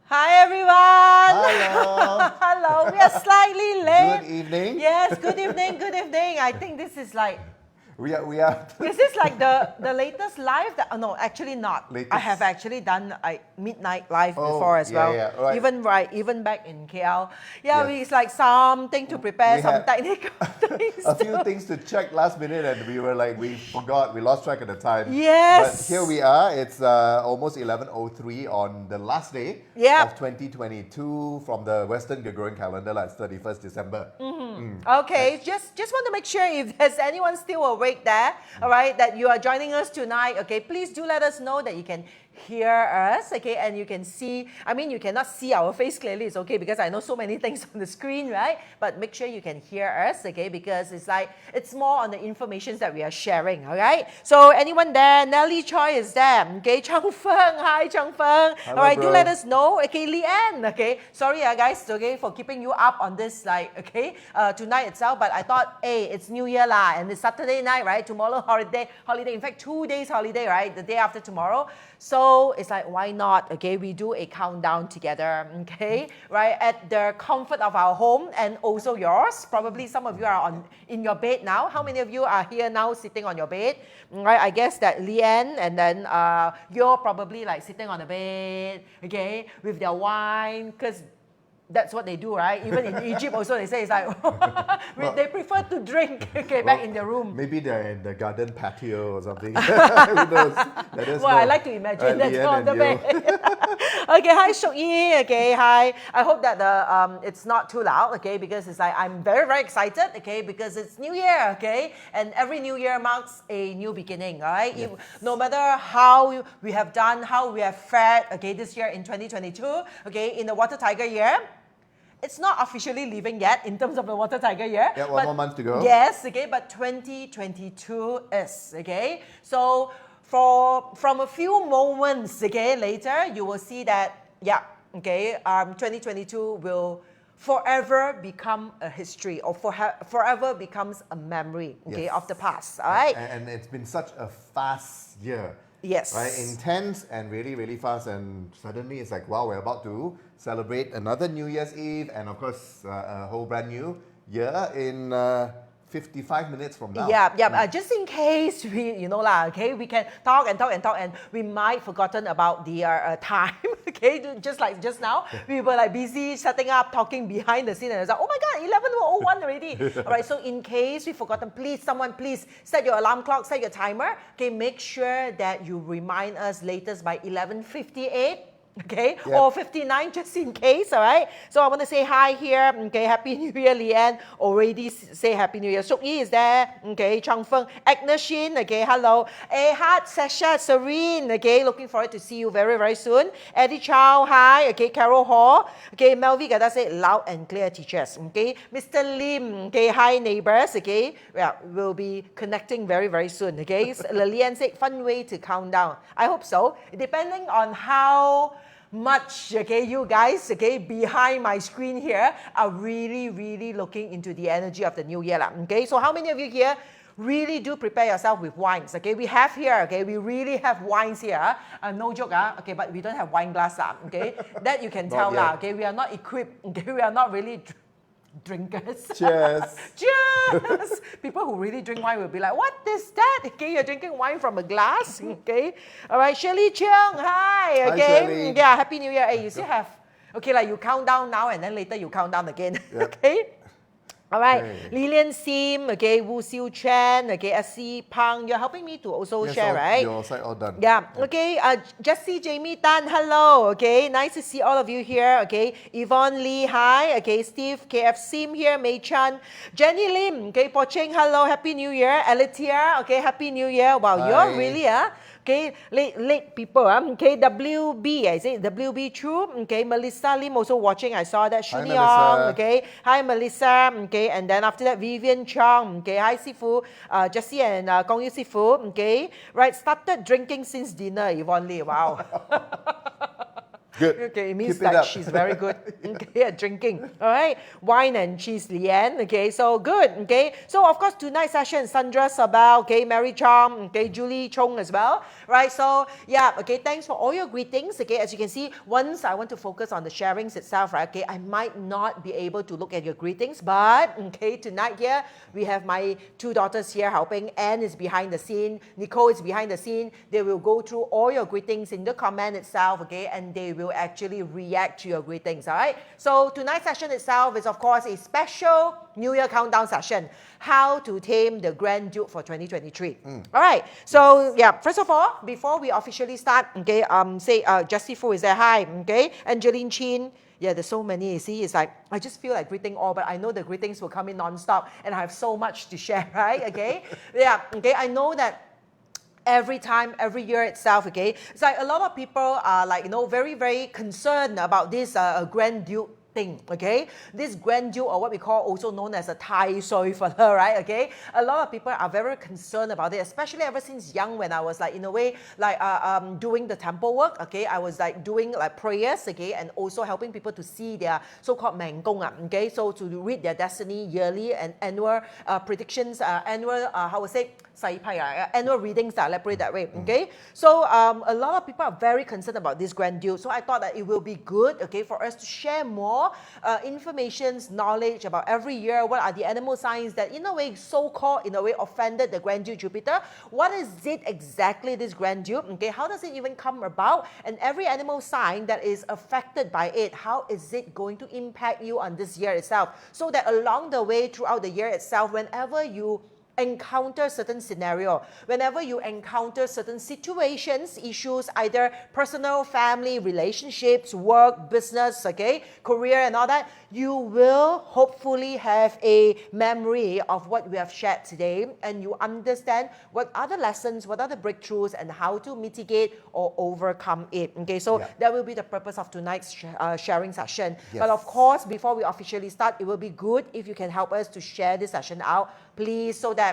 Hi everyone! Hello! Hello, we are slightly late. Good evening. Yes, good evening, good evening. I think this is like, We are is this like the latest live? No, actually not. Latest. I have actually done midnight live Oh, before as yeah, well. yeah, right. Even back in KL. Yeah, Yes. it's like something to prepare, We some had technical things. a few things to check last minute, and we were like, we forgot, we lost track of the time. Yes. But here we are. It's almost 11:03 on the last day Yep. of 2022 from the Western Gregorian calendar. That's 31st December. Okay, just want to make sure if there's anyone still awake there, all right, that you are joining us tonight, okay, please do let us know that you can hear us, okay, and you can see, I mean, you cannot see our face clearly, it's okay, because I know so many things on the screen, right, but make sure you can hear us, okay, because it's like, it's more on the information that we are sharing, all right, so anyone there, Nelly Choi is there, okay, Chang Feng, hi Chang Feng, Hello, all right, do bro. let us know, okay, Leanne, okay, sorry guys, okay, for keeping you up on this, like, okay, tonight itself, but I thought, hey, it's New Year lah, and it's Saturday night, right, tomorrow holiday, in fact, 2 days holiday, right, the day after tomorrow, so it's like, why not, okay, we do a countdown together, okay, right, at the comfort of our home and also yours, probably some of you are in your bed now, how many of you are here now sitting on your bed, right, I guess that Leanne and then you're probably like sitting on the bed, okay, with their wine, because that's what they do, right? Even in Egypt also they say it's like, they prefer to drink, okay, back in the room. Maybe they're in the garden patio or something. Who knows? Let us Well, know. I like to imagine that's Leanne on the and bed. Okay, hi Shok Yi, okay, hi. I hope that it's not too loud, okay, because it's like, I'm very, very excited, okay, because it's New Year, okay, and every New Year marks a new beginning, all right? Yes. No matter how we have done, how we have fared, okay, this year in 2022, okay, in the Water Tiger year, it's not officially leaving yet in terms of the Water Tiger year. Yeah, one more month to go. Yes, okay, but 2022 is, okay? So from a few moments, okay, later, you will see that, yeah, okay, 2022 will forever become a history or forever becomes a memory, okay, Yes. of the past, all right? And it's been such a fast year. Yes. Right? Intense and really, really fast. And suddenly it's like, wow, we're about to celebrate another New Year's Eve and, of course, a whole brand new year in 55 minutes from now. Yeah. Just in case we, okay, we can talk and we might forgotten about the time, okay? Just like just now, we were like busy setting up, talking behind the scene, and it's like, oh my God, 11:01 already. All right, so in case we forgotten, someone please set your alarm clock, set your timer. Okay, make sure that you remind us latest by 11:58. Okay, Yep. or 59 just in case, all right? So I want to say hi here, okay, Happy New Year, Leanne, already say Happy New Year. Sok Yi is there, okay, Chang Feng, Agnes Shin, okay, hello. Ahad, Sasha, Serene, okay, looking forward to see you very, very soon. Eddie Chow, hi, okay, Carol Hall, okay, Melvi Gada say loud and clear teachers, okay, Mr. Lim, okay, hi neighbors, okay, yeah, we'll be connecting very, very soon, okay. Lilian said fun way to count down. I hope so, depending on how much, okay, you guys, okay, behind my screen here are really, really looking into the energy of the new year, okay? So how many of you here really do prepare yourself with wines, okay? We have here, okay, we really have wines here, no joke, okay, but we don't have wine glass, okay? That you can tell, yet. okay? We are not equipped, okay? We are not really drinkers. Cheers. Cheers! People who really drink wine will be like, what is that? Okay, you're drinking wine from a glass. Okay. All right, Shirley Cheung, hi. Hi, Okay. Shirley. Yeah, Happy New Year. Hey, you still have, okay, like you count down now and then later you count down again. Yep. Okay. All right, Okay. Lilian Sim, okay, Wu Xiu Chen, okay, SC Pang, you're helping me to also Yes, share, right? Your side all done. Yeah, okay, Jessie, Jamie Tan, hello, okay, nice to see all of you here, okay, Yvonne Lee, hi, okay, Steve, KF Sim here, Mei Chan, Jenny Lim, okay, Po Cheng, hello, Happy New Year, Alitia, okay, Happy New Year, wow, Hi. you're really, okay, late people, okay, WB, I say WB True, okay, Melissa Lim also watching, I saw that, Hi, Shuni Melissa. Ong, okay, hi Melissa, okay, and then after that, Vivian Chong, okay, hi Sifu, Jessie and Gong Yu Sifu, okay, right, started drinking since dinner, Yvonne Lee, wow. Good. Okay, it means Keep it like up. she's very good okay, at drinking. All right, wine and cheese, Leanne. Okay, so good. Okay, so of course tonight's session, Sandra Sabal, okay, Mary Chom, okay, Julie Chong as well. Right, so yeah, okay, thanks for all your greetings. Okay, as you can see, once I want to focus on the sharings itself, right? Okay, I might not be able to look at your greetings, but okay, tonight here we have my two daughters here helping. Anne is behind the scene, Nicole is behind the scene. They will go through all your greetings in the comment itself, okay, and they will actually react to your greetings. All right, so tonight's session itself is of course a special New Year countdown session, how to tame the Grand Duke for 2023. All right, so yeah, first of all, before we officially start, okay, say Jessie Fu is there, hi, okay, Angeline Chin. Yeah, there's so many, you see, it's like, I just feel like greeting all, but I know the greetings will come in non-stop and I have so much to share, right, okay? Yeah, okay, I know that every time, every year itself, okay, it's like a lot of people are like, very, very concerned about this Grand Duke thing, okay? This Grand Duke, or what we call also known as a Tai Sui for her, right? Okay, a lot of people are very concerned about it, especially ever since young, when I was like in a way like doing the temple work. Okay, I was like doing like prayers, okay, and also helping people to see their so-called Mengkong, okay, so to read their destiny yearly and annual predictions, annual how would say annual readings, let's put it that way. Okay, so a lot of people are very concerned about this Grand Duke, so I thought that it will be good, okay, for us to share more informations, knowledge about every year. What are the animal signs that in a way so-called in a way offended the Grand Duke Jupiter? What is it exactly, this Grand Duke? Okay, how does it even come about? And every animal sign that is affected by it, how is it going to impact you on this year itself? So that along the way throughout the year itself, whenever you encounter certain scenario, whenever you encounter certain situations, issues, either personal, family, relationships, work, business, okay, career and all that, you will hopefully have a memory of what we have shared today, and you understand what are the lessons, what are the breakthroughs, and how to mitigate or overcome it. Okay, so that will be the purpose of tonight's sharing session. But of course, before we officially start, it will be good if you can help us to share this session out, please, so that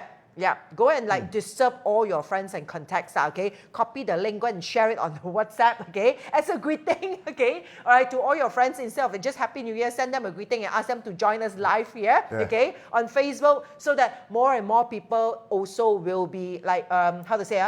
go and like disturb all your friends and contacts, okay? Copy the link, go and share it on WhatsApp, okay? As a greeting, okay? All right, to all your friends, instead of just Happy New Year, send them a greeting and ask them to join us live here, okay? On Facebook, so that more and more people also will be like, how to say,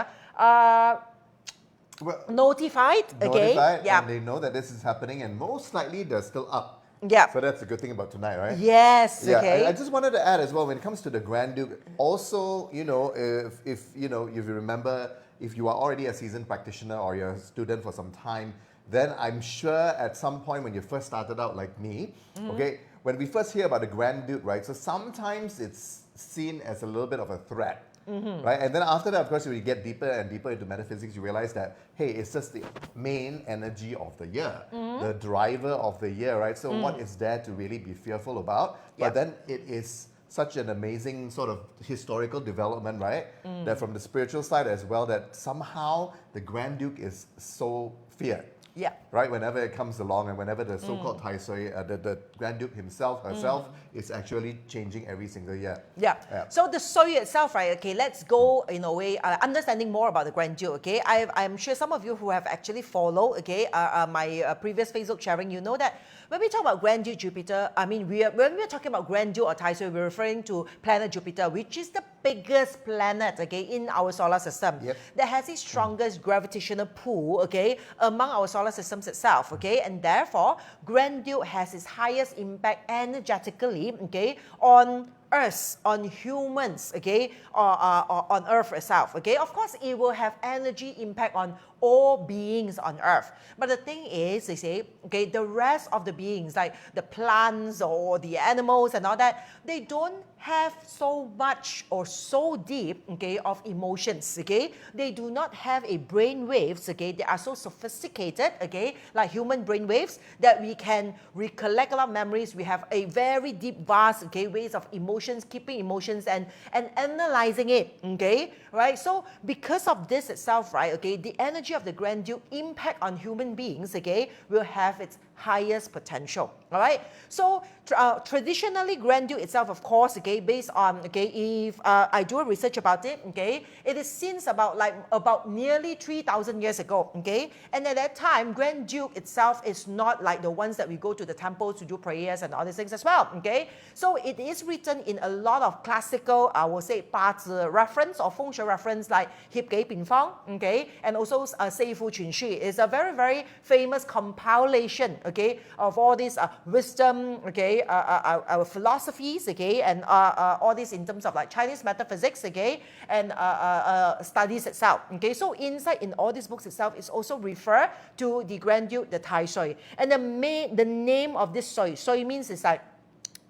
notified, okay? And they know that this is happening, and most likely they're still up. Yeah. So that's a good thing about tonight, right? Yes. Yeah. Okay. I just wanted to add as well, when it comes to the Grand Duke, also, if you remember, if you are already a seasoned practitioner or you're a student for some time, then I'm sure at some point when you first started out like me, okay, when we first hear about the Grand Duke, right? So sometimes it's seen as a little bit of a threat. Right? And then after that, of course, when you get deeper and deeper into metaphysics, you realize that, hey, it's just the main energy of the year, the driver of the year, right? So what is there to really be fearful about? But then it is such an amazing sort of historical development, right? That from the spiritual side as well, that somehow the Grand Duke is so feared. Yeah. Right, whenever it comes along, and whenever the so-called Tai Sui, the Grand Duke herself, is actually changing every single year. Yeah. So the Sui itself, right? Okay, let's go in a way understanding more about the Grand Duke. Okay, I'm sure some of you who have actually followed, okay, my previous Facebook sharing, you know that when we talk about Grand Duke Jupiter, I mean, when we're talking about Grand Duke or Tai Sui, we're referring to planet Jupiter, which is the biggest planet, okay, in our solar system, that has the strongest gravitational pull, okay, among our solar systems itself, okay, and therefore Grand Duke has its highest impact energetically, okay, on Earth, on humans, okay, or on Earth itself, okay. Of course, it will have energy impact on all beings on Earth. But the thing is, they say, okay, the rest of the beings, like the plants or the animals and all that, they don't have so much or so deep, okay, of emotions, okay. They do not have a brain waves, okay. They are so sophisticated, okay, like human brain waves, that we can recollect a lot of memories. We have a very deep, vast, okay, ways of emotions, keeping emotions and analyzing it, okay, right. So because of this itself, right, okay, the energy energy of the Grand Duke impact on human beings, okay, will have its highest potential. All right. So traditionally, Grand Duke itself, of course, okay, based on, okay, if I do a research about it, okay, it is since about nearly 3,000 years ago, okay, and at that time, Grand Duke itself is not like the ones that we go to the temples to do prayers and all these things as well, okay. So it is written in a lot of classical, I will say, 八字 reference or 风水 reference like 协己平方, okay, and also 四库全书 is a very, very famous compilation, okay, of all these wisdom, okay, our philosophies, okay, and all this in terms of like Chinese metaphysics, okay, and studies itself, okay. So inside in all these books itself is also refer to the Grand Duke, the Tai Sui, and the name of this Sui, Sui means it's like,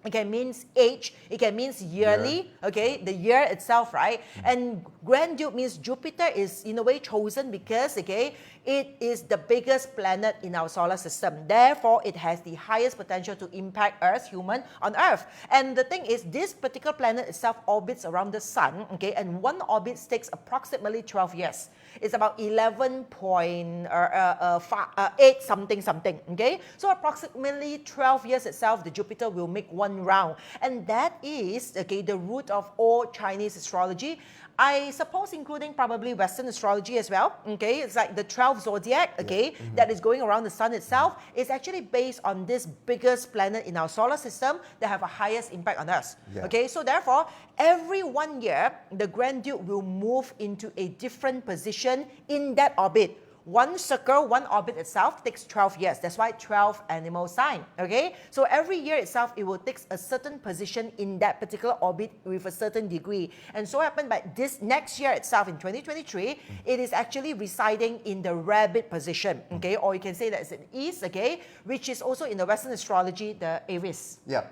it can mean age, it can mean yearly, okay, the year itself, right? And Grand Duke means Jupiter is in a way chosen because, okay, it is the biggest planet in our solar system. Therefore, it has the highest potential to impact Earth, human on Earth. And the thing is, this particular planet itself orbits around the sun, okay, and one orbit takes approximately 12 years. It's about 11.8 something, okay? So approximately 12 years itself, the Jupiter will make one round. And that is, okay, the root of all Chinese astrology. I suppose including probably Western astrology as well, okay? It's like the 12 zodiac, okay, that is going around the sun itself is actually based on this biggest planet in our solar system that have a highest impact on us, okay? So therefore, every 1 year, the Grand Duke will move into a different position in that orbit. One circle, one orbit itself takes 12 years. That's why 12 animal sign, okay? So every year itself, it will take a certain position in that particular orbit with a certain degree. And so happened by this next year itself, in 2023, it is actually residing in the rabbit position, okay? Or you can say that it's in East, okay? Which is also in the Western astrology, the Aries. Yeah,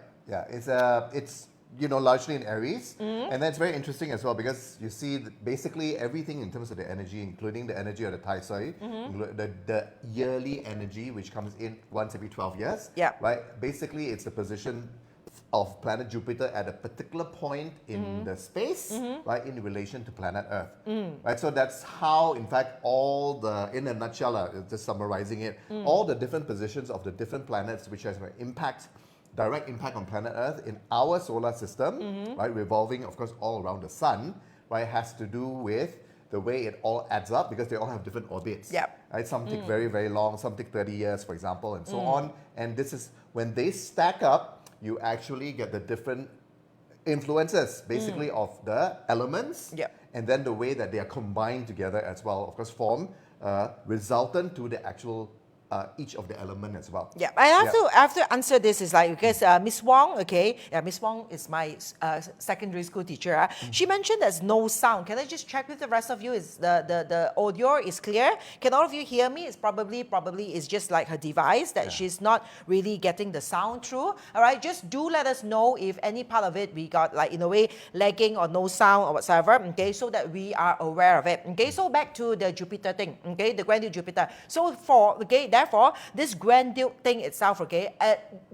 it's you know, largely in Aries. And that's very interesting as well because you see basically everything in terms of the energy, including the energy of the Tai Sui, the yearly energy which comes in once every 12 years, right? Basically, it's the position of planet Jupiter at a particular point in the space, right, in relation to planet Earth, right? So that's how, in fact, all the, in a nutshell, just summarizing it, all the different positions of the different planets which has an impact, direct impact on planet Earth in our solar system, right, revolving, of course, all around the sun, right, has to do with the way it all adds up because they all have different orbits. Right? Some take very, very long, some take 30 years, for example, and so on. And this is, when they stack up, you actually get the different influences, basically, of the elements, and then the way that they are combined together as well, of course, form resultant to the actual each of the element as well. I have to answer this is like because Miss Wong, okay, Miss Wong is my secondary school teacher. She mentioned there's no sound. Can I just check with the rest of you? Is the audio is clear? Can all of you hear me? It's probably is just like her device that she's not really getting the sound through. All right, just do let us know if any part of it we got like in a way lagging or no sound or whatsoever. Okay, so that we are aware of it. Okay, so back to the Jupiter thing. Okay, the Grand Duke Jupiter. So for therefore, this Grand Duke thing itself, okay,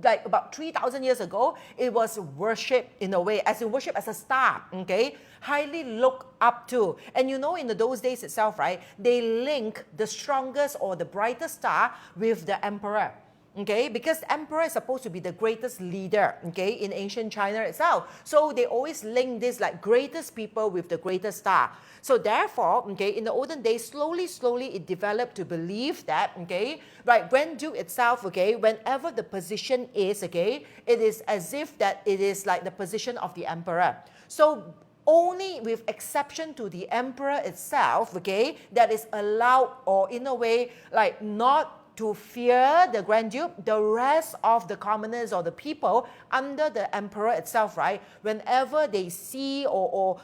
like about 3,000 years ago, it was worshipped in a way, as in worship as a star, okay, highly looked up to. And you know, in those days itself, right, they link the strongest or the brightest star with the emperor. Okay, because the emperor is supposed to be the greatest leader, okay, in ancient China itself. So they always link this like greatest people with the greatest star. So therefore, okay, in the olden days, slowly it developed to believe that, okay, right, Grand Duke itself, okay, whenever the position is, okay, it is as if that it is like the position of the emperor. So only with exception to the emperor itself, okay, that is allowed or in a way like not to fear the Grand Duke, the rest of the commoners or the people under the emperor itself, right? Whenever they see or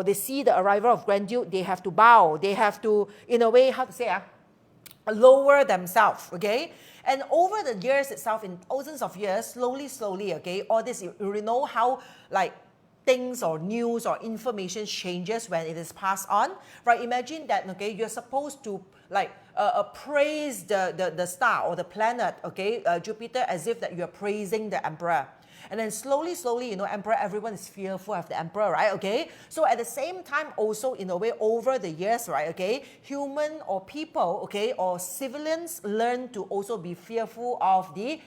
they see the arrival of Grand Duke, they have to bow. They have to, in a way, how to say, lower themselves, okay? And over the years itself, in thousands of years, slowly, okay, all this, you know how like things or news or information changes when it is passed on, right? Imagine that, okay, you're supposed to like praise the star or the planet, okay, Jupiter, as if that you're praising the emperor. And then slowly, emperor, everyone is fearful of the emperor, right? Okay. So at the same time, also in a way, over the years, right? Okay, human or people, okay, or civilians learn to also be fearful of the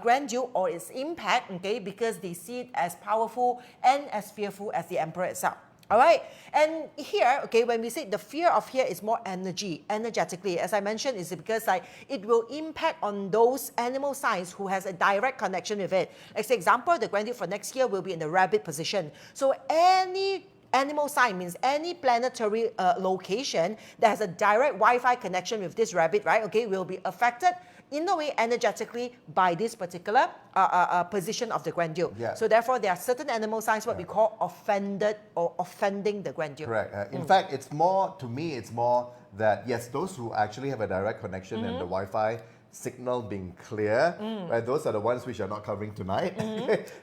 Grand Duke or its impact, okay, because they see it as powerful and as fearful as the emperor itself. All right, and here, okay, when we say the fear of here is more energetically, as I mentioned, is because like it will impact on those animal signs who has a direct connection with it. Like, for example, the Grand Duke for next year will be in the rabbit position. So any animal sign means any planetary location that has a direct Wi-Fi connection with this rabbit, right? Okay, will be affected in a way energetically by this particular position of the Grand Duke. Yeah. So therefore, there are certain animal signs what we call offended or offending the Grand Duke. Correct. In fact, it's more, to me, it's more that, yes, those who actually have a direct connection and the Wi-Fi signal being clear, right? Those are the ones which are not covering tonight.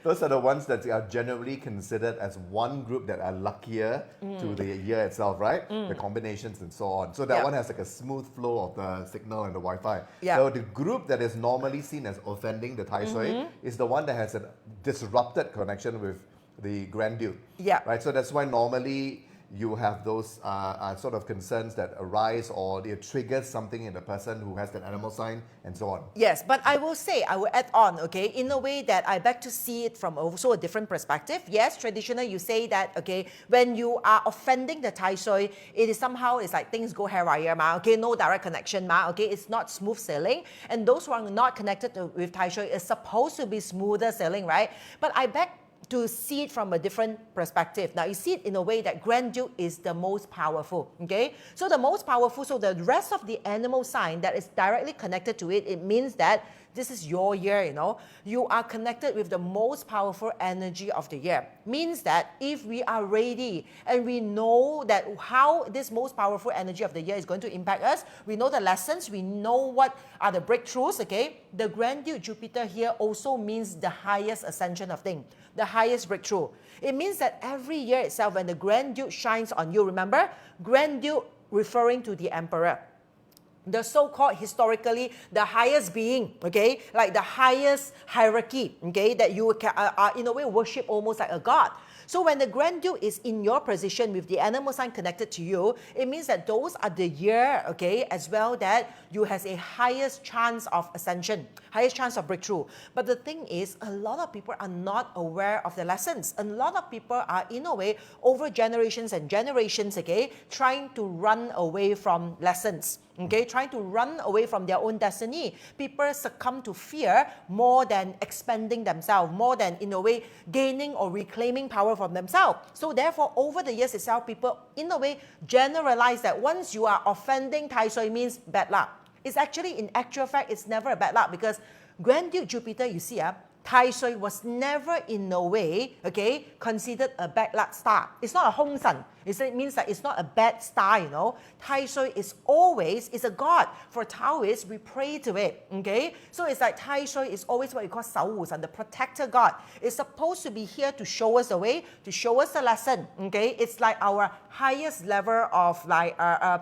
Those are the ones that are generally considered as one group that are luckier to the year itself, right? The combinations and so on. So that one has like a smooth flow of the signal and the Wi-Fi. So the group that is normally seen as offending the Tai Sui is the one that has a disrupted connection with the Grand Duke. Right? So that's why normally you have those sort of concerns that arise, or it triggers something in the person who has that animal sign and so on. Yes, but I will say, I will add on, okay, in a way that I beg to see it from also a different perspective. Yes, traditional, you say that, okay, when you are offending the Tai Sui, it is somehow, it's like things go haywire, ma, okay, no direct connection, ma, okay, it's not smooth sailing. And those who are not connected with Tai Sui is supposed to be smoother sailing, right? But I beg to see it from a different perspective. Now, you see it in a way that Grand Duke is the most powerful, okay? So the most powerful, so the rest of the animal sign that is directly connected to it, it means that this is your year, you know. You are connected with the most powerful energy of the year. Means that if we are ready and we know that how this most powerful energy of the year is going to impact us, we know the lessons, we know what are the breakthroughs, okay? The Grand Duke Jupiter here also means the highest ascension of things, the highest breakthrough. It means that every year itself, when the Grand Duke shines on you, remember, Grand Duke referring to the emperor, the so-called historically the highest being, okay, like the highest hierarchy, okay, that you can, in a way worship almost like a god. So when the Grand Duke is in your position with the animal sign connected to you, it means that those are the year, okay, as well that you has a highest chance of ascension, highest chance of breakthrough. But the thing is, a lot of people are not aware of the lessons. A lot of people are, in a way, over generations and generations, okay, trying to run away from lessons. Okay, trying to run away from their own destiny. People succumb to fear more than expanding themselves, more than, in a way, gaining or reclaiming power from themselves. So therefore, over the years itself, people, in a way, generalize that once you are offending Tai Sui means bad luck. It's actually, in actual fact, it's never a bad luck, because Grand Duke Jupiter, you see, Tai Sui was never in a way, okay, considered a bad luck star. It's not a Hong San. It means that it's not a bad star, you know. Tai Sui is always, is a god. For Taoists, we pray to it, okay. So it's like Tai Sui is always what we call Sao Wu San, the protector god. It's supposed to be here to show us the way, to show us the lesson, okay. It's like our highest level of like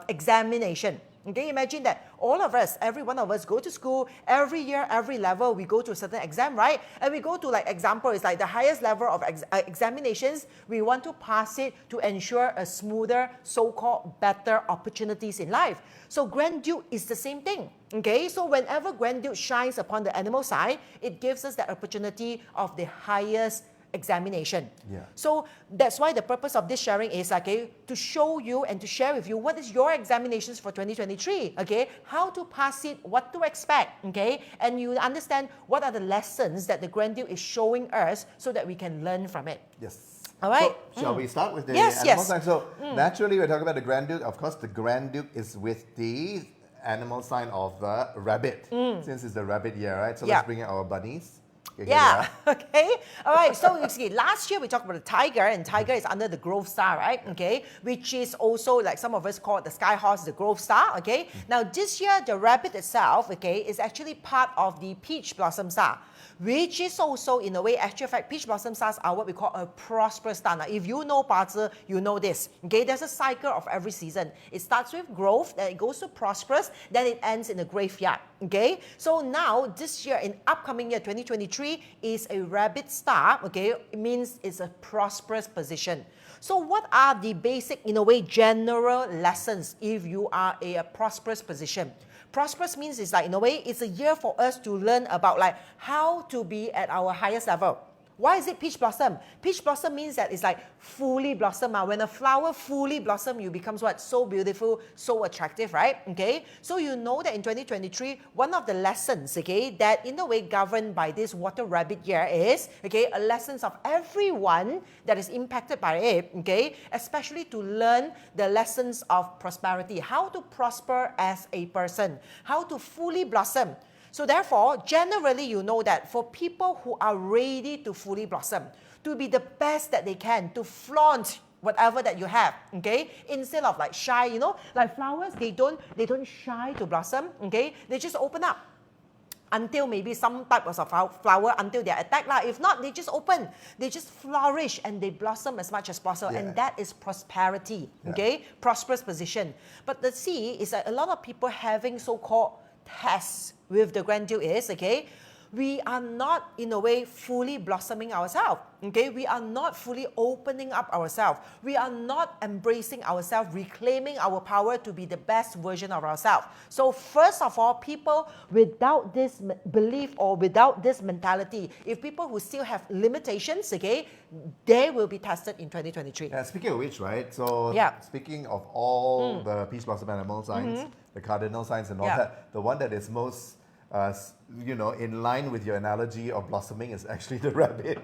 examination. Okay, imagine that all of us, every one of us go to school, every year, every level, we go to a certain exam, right? And we go to, like, example, it's like the highest level of examinations. We want to pass it to ensure a smoother, so-called better opportunities in life. So Grand Duke is the same thing, okay? So whenever Grand Duke shines upon the animal side, it gives us the opportunity of the highest examination. So that's why the purpose of this sharing is, okay, to show you and to share with you what is your examinations for 2023, okay, how to pass it, what to expect, okay, and you understand what are the lessons that the Grand Duke is showing us so that we can learn from it. Yes. All right. So, shall we start with the Yes, animal yes. sign? So naturally, we're talking about the Grand Duke. Of course, the Grand Duke is with the animal sign of the rabbit, since it's the rabbit year, right? So let's bring in our bunnies. Okay, yeah, okay. All right, so you see, last year we talked about the tiger, and tiger is under the Grove Star, right? Okay, which is also, like some of us call it the sky horse, the Grove Star, okay? Now this year, the rabbit itself, okay, is actually part of the Peach Blossom Star, which is also, in a way, actual fact, Peach Blossom Stars are what we call a prosperous star. Now, if you know Bazi, you know this, okay? There's a cycle of every season. It starts with growth, then it goes to prosperous, then it ends in the graveyard, okay? So now, this year, in upcoming year, 2023, 2023 is a rabbit star, okay, it means it's a prosperous position. So what are the basic, in a way, general lessons if you are a prosperous position? Prosperous means it's like, in a way, it's a year for us to learn about like how to be at our highest level. Why is it peach blossom? Peach blossom means that it's like fully blossom. When a flower fully blossom, you becomes what? So beautiful, so attractive, right? Okay. So you know that in 2023, one of the lessons, okay, that in a way governed by this water rabbit year is, okay, a lessons of everyone that is impacted by it, okay, especially to learn the lessons of prosperity, how to prosper as a person, how to fully blossom. So therefore, generally, you know that for people who are ready to fully blossom, to be the best that they can, to flaunt whatever that you have, okay? Instead of like shy, you know, like flowers, they don't shy to blossom, okay? They just open up until maybe some type of flower until they're attacked. If not, they just open, they just flourish and they blossom as much as possible. And that is prosperity, okay? Prosperous position. But the see is that a lot of people having so-called tests with the grandeur is, okay, we are not in a way fully blossoming ourselves, okay, we are not fully opening up ourselves, we are not embracing ourselves, reclaiming our power to be the best version of ourselves. So first of all, people without this belief or without this mentality, if people who still have limitations, okay, they will be tested in 2023. Speaking of which, right, so speaking of all the peach blossom animal signs, the cardinal signs and all that, the one that is most you know, in line with your analogy of blossoming is actually the rabbit.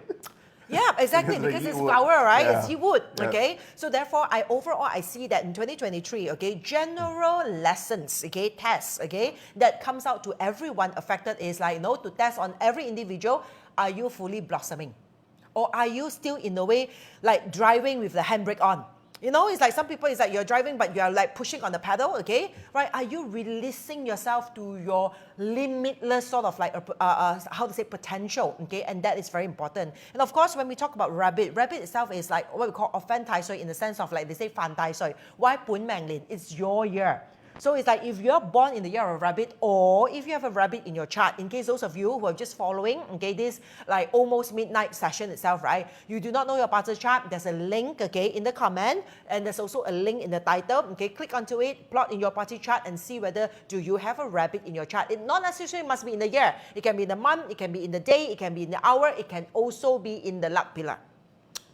Yeah, exactly, because it's flower, right? It's he wood, okay? So therefore, I see that in 2023, okay, general lessons, okay, tests, okay, that comes out to everyone affected is like, you know, to test on every individual, are you fully blossoming? Or are you still in a way like driving with the handbrake on? You know, it's like some people, it's like you're driving, but you're like pushing on the pedal, okay? Right? Are you releasing yourself to your limitless sort of like, how to say, potential, okay? And that is very important. And of course, when we talk about rabbit itself is like what we call offend tai sui in the sense of like, they say fan tai sui. Why pun mang lin? It's your year. So it's like if you're born in the year of rabbit, or if you have a rabbit in your chart, in case those of you who are just following, okay, this like almost midnight session itself, right? You do not know your party chart, there's a link, okay, in the comment, and there's also a link in the title, okay, click onto it, plot in your party chart and see whether do you have a rabbit in your chart. It not necessarily must be in the year. It can be in the month, it can be in the day, it can be in the hour, it can also be in the luck pillar.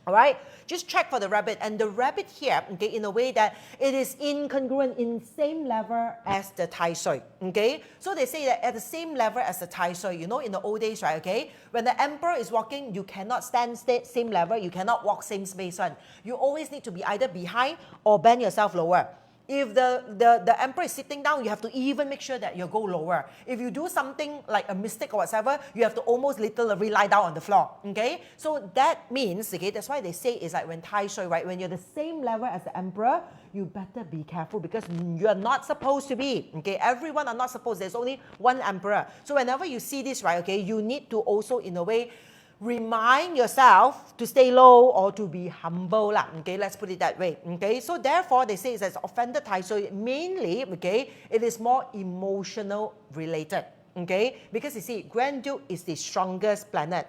All right, just check for the rabbit, and the rabbit here, okay, in a way that it is incongruent in same level as the tai sui, okay. So they say that at the same level as the tai sui, you know, in the old days, right, okay, when the emperor is walking, you cannot stand same level, you cannot walk same space one. You always need to be either behind or bend yourself lower. If the emperor is sitting down, you have to even make sure that you go lower. If you do something like a mistake or whatever, you have to almost literally lie down on the floor, okay? So that means, okay, that's why they say it's like when tai sui, right, when you're the same level as the emperor, you better be careful because you're not supposed to be, okay? Everyone are not supposed, there's only one emperor. So whenever you see this, right, okay, you need to also, in a way, remind yourself to stay low or to be humble, okay, let's put it that way, okay. So therefore, they say it's as offended tai sui, mainly, okay, it is more emotional related, okay, because you see, grandeur is the strongest planet.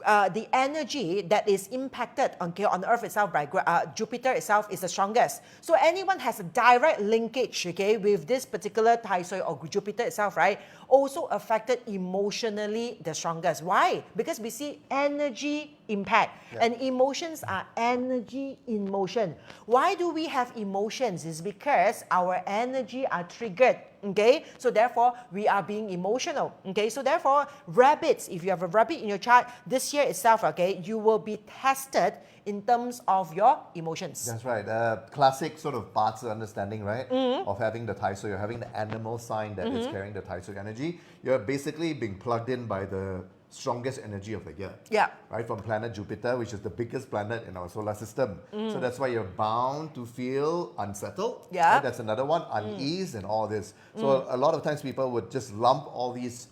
The energy that is impacted on Earth itself by Jupiter itself is the strongest. So anyone has a direct linkage, okay, with this particular tai sui or Jupiter itself, right, also affected emotionally the strongest. Why? Because we see energy impact, and emotions are energy in motion. Why do we have emotions? It's because our energy are triggered, okay? So therefore, we are being emotional, okay? So therefore, rabbits, if you have a rabbit in your chart, this year itself, okay, you will be tested in terms of your emotions. That's right. Classic sort of parts of understanding, right, of having the tai sui, or having the animal sign that is carrying the tai sui energy. You're basically being plugged in by the strongest energy of the year. Yeah. Right, from planet Jupiter, which is the biggest planet in our solar system. So that's why you're bound to feel unsettled. Yeah. Right? That's another one, unease and all this. So a lot of times people would just lump all these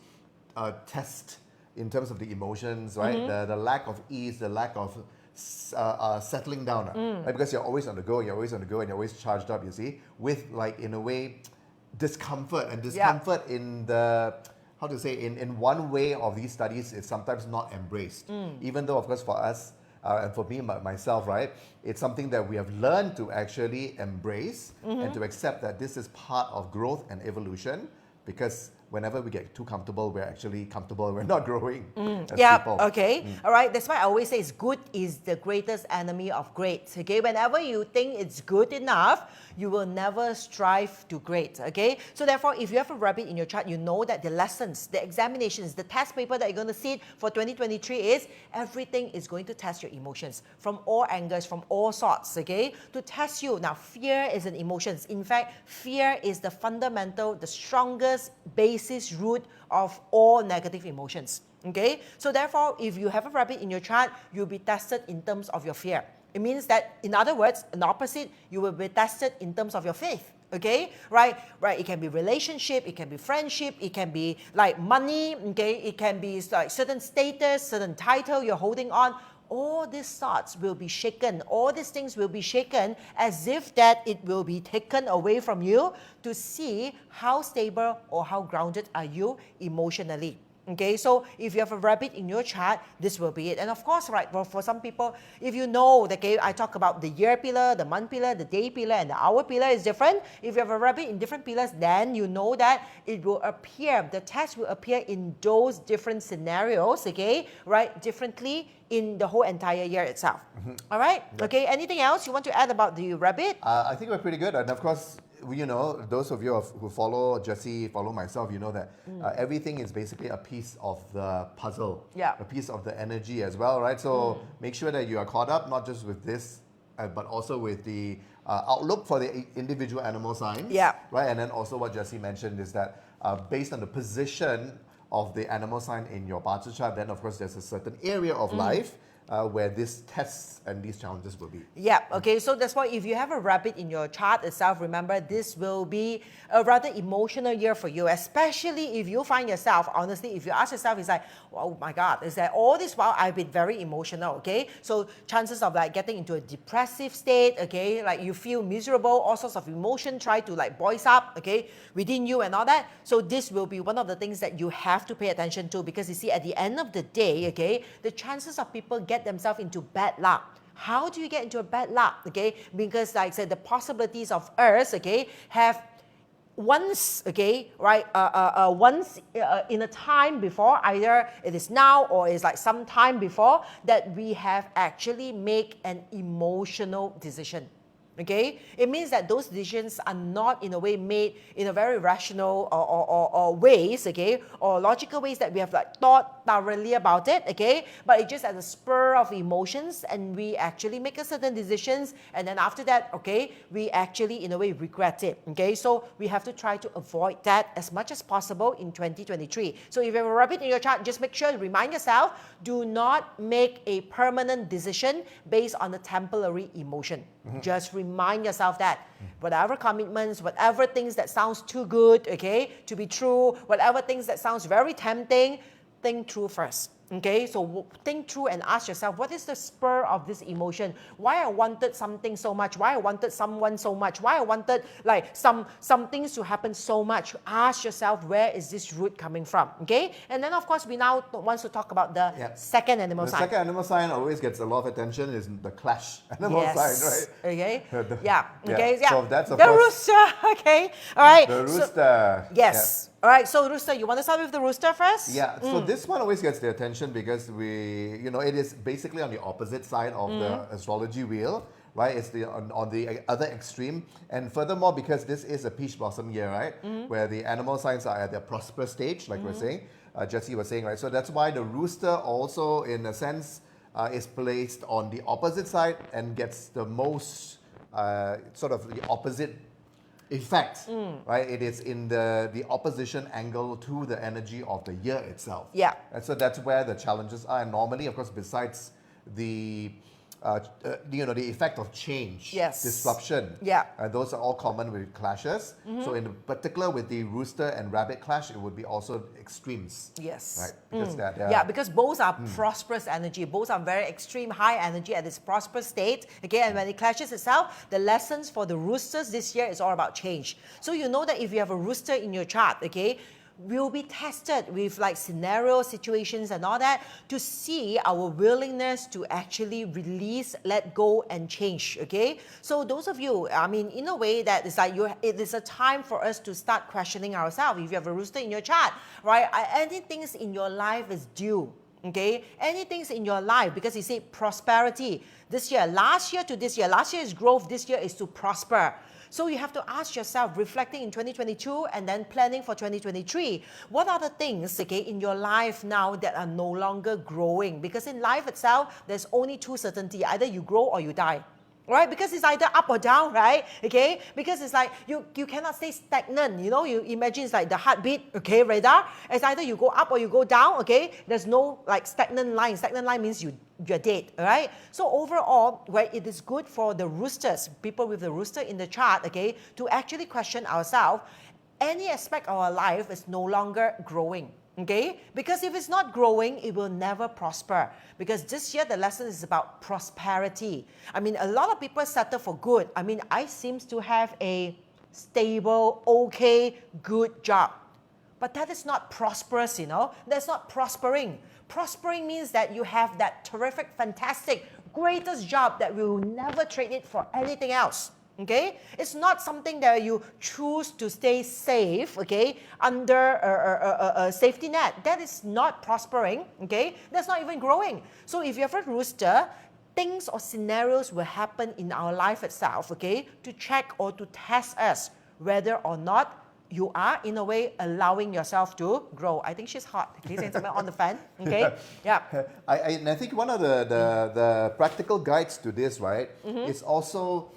tests in terms of the emotions, right? The lack of ease, the lack of settling down, right? Because you're always on the go, and you're always charged up, you see, with like, in a way, discomfort in the how to say, in one way of these studies, it's sometimes not embraced. Even though, of course, for us, and for me, myself, right, it's something that we have learned to actually embrace and to accept that this is part of growth and evolution, because whenever we get too comfortable, we're actually comfortable, we're not growing as Yeah, people. okay. All right, that's why I always say good is the greatest enemy of great. Okay, whenever you think it's good enough, you will never strive to great. Okay, so therefore, if you have a rabbit in your chart, you know that the lessons, the examinations, the test paper that you're going to see for 2023 is everything is going to test your emotions from all angles, from all sorts. Okay, to test you. Now, fear is an emotion. In fact, fear is the fundamental, the strongest basis root of all negative emotions. Okay, so therefore, if you have a rabbit in your chart, you'll be tested in terms of your fear. It means that, in other words, an opposite, you will be tested in terms of your faith. Okay, right. It can be relationship, it can be friendship, it can be like money. Okay, it can be like certain status, certain title you're holding on. All these thoughts will be shaken. All these things will be shaken as if that it will be taken away from you to see how stable or how grounded are you emotionally. Okay, so if you have a rabbit in your chart, this will be it. And of course, right, for some people, if you know, okay, I talk about the year pillar, the month pillar, the day pillar, and the hour pillar is different. If you have a rabbit in different pillars, then you know that it will appear, the test will appear in those different scenarios, okay, right, differently in the whole entire year itself. All right, okay, anything else you want to add about the rabbit? I think we're pretty good. And of course, you know, those of you who follow Jessie, follow myself, you know that everything is basically a piece of the puzzle, a piece of the energy as well, right? So make sure that you are caught up, not just with this, but also with the outlook for the individual animal signs, right? And then also what Jessie mentioned is that based on the position of the animal sign in your Batu chart, then of course there's a certain area of life where these tests and these challenges will be. Yeah, okay, so that's why if you have a rabbit in your chart itself, remember this will be a rather emotional year for you, especially if you find yourself, honestly, if you ask yourself, it's like, oh my God, is that all this while I've been very emotional, okay? So chances of like getting into a depressive state, okay, like you feel miserable, all sorts of emotion try to like voice up, okay, within you and all that. So this will be one of the things that you have to pay attention to, because you see, at the end of the day, okay, the chances of people get themselves into bad luck. How do you get into a bad luck? Okay, because like I said, the possibilities of us, okay, have once, okay, right, once in a time before, either it is now or it's like some time before, that we have actually made an emotional decision. Okay, it means that those decisions are not in a way made in a very rational or ways, okay, or logical ways that we have like thought thoroughly about it, okay, but it just as a spur of emotions, and we actually make a certain decisions, and then after that, okay, we actually in a way regret it. Okay, so we have to try to avoid that as much as possible in 2023. So if you have a rabbit in your chart, just make sure to remind yourself, do not make a permanent decision based on a temporary emotion. Just remind yourself that whatever commitments, whatever things that sounds too good, okay, to be true, whatever things that sounds very tempting, think through first. Okay, so think through and ask yourself, what is the spur of this emotion? Why I wanted something so much? Why I wanted someone so much? Why I wanted like some things to happen so much? Ask yourself, where is this root coming from? Okay, and then of course we now want to talk about the second animal sign. The second animal sign always gets a lot of attention, is the clash animal sign, right? Okay. Okay. Yeah. So that's the rooster. Okay. All right. The rooster. Yes. All right, so rooster, you want to start with the rooster first? Yeah, so this one always gets the attention because it is basically on the opposite side of the astrology wheel, right? It's on the other extreme. And furthermore, because this is a peach blossom year, right? Where the animal signs are at their prosperous stage, like we're saying, Jessie was saying, right? So that's why the rooster also, in a sense, is placed on the opposite side and gets the most sort of the opposite effect, right? It is in the opposition angle to the energy of the year itself. Yeah. And so that's where the challenges are. And normally, of course, besides the the effect of change, disruption, those are all common with clashes. So in particular with the rooster and rabbit clash, it would be also extremes. Yes. Right? Because because both are prosperous energy. Both are very extreme high energy at this prosperous state. Okay, and when it clashes itself, the lessons for the roosters this year is all about change. So you know that if you have a rooster in your chart, okay, we'll be tested with like scenario situations and all that to see our willingness to actually release, let go, and change. Okay, so those of you, I mean, in a way that it's like it is a time for us to start questioning ourselves. If you have a rooster in your chart, right? Anything in your life is due. Okay, anything in your life, because you say prosperity this year, last year to this year, last year is growth, this year is to prosper. So you have to ask yourself, reflecting in 2022 and then planning for 2023, what are the things, okay, in your life now that are no longer growing? Because in life itself, there's only two certainty, either you grow or you die. Right? Because it's either up or down, right? Okay? Because it's like you cannot stay stagnant. You know, you imagine it's like the heartbeat, okay, radar. It's either you go up or you go down, okay? There's no like stagnant line. Stagnant line means you're dead, right? So overall, where it is good for the roosters, people with the rooster in the chart, okay, to actually question ourselves, any aspect of our life is no longer growing. Okay? Because if it's not growing, it will never prosper. Because this year, the lesson is about prosperity. I mean, a lot of people settle for good. I mean, I seem to have a stable, okay, good job. But that is not prosperous, you know? That's not prospering. Prospering means that you have that terrific, fantastic, greatest job that will never trade it for anything else. Okay, it's not something that you choose to stay safe, okay, under a safety net. That is not prospering, okay, that's not even growing. So if you have a rooster, things or scenarios will happen in our life itself, okay, to check or to test us whether or not you are, in a way, allowing yourself to grow. I think she's hot. Okay, saying something on the fan. Okay, yeah. I think one of the practical guides to this, right, is also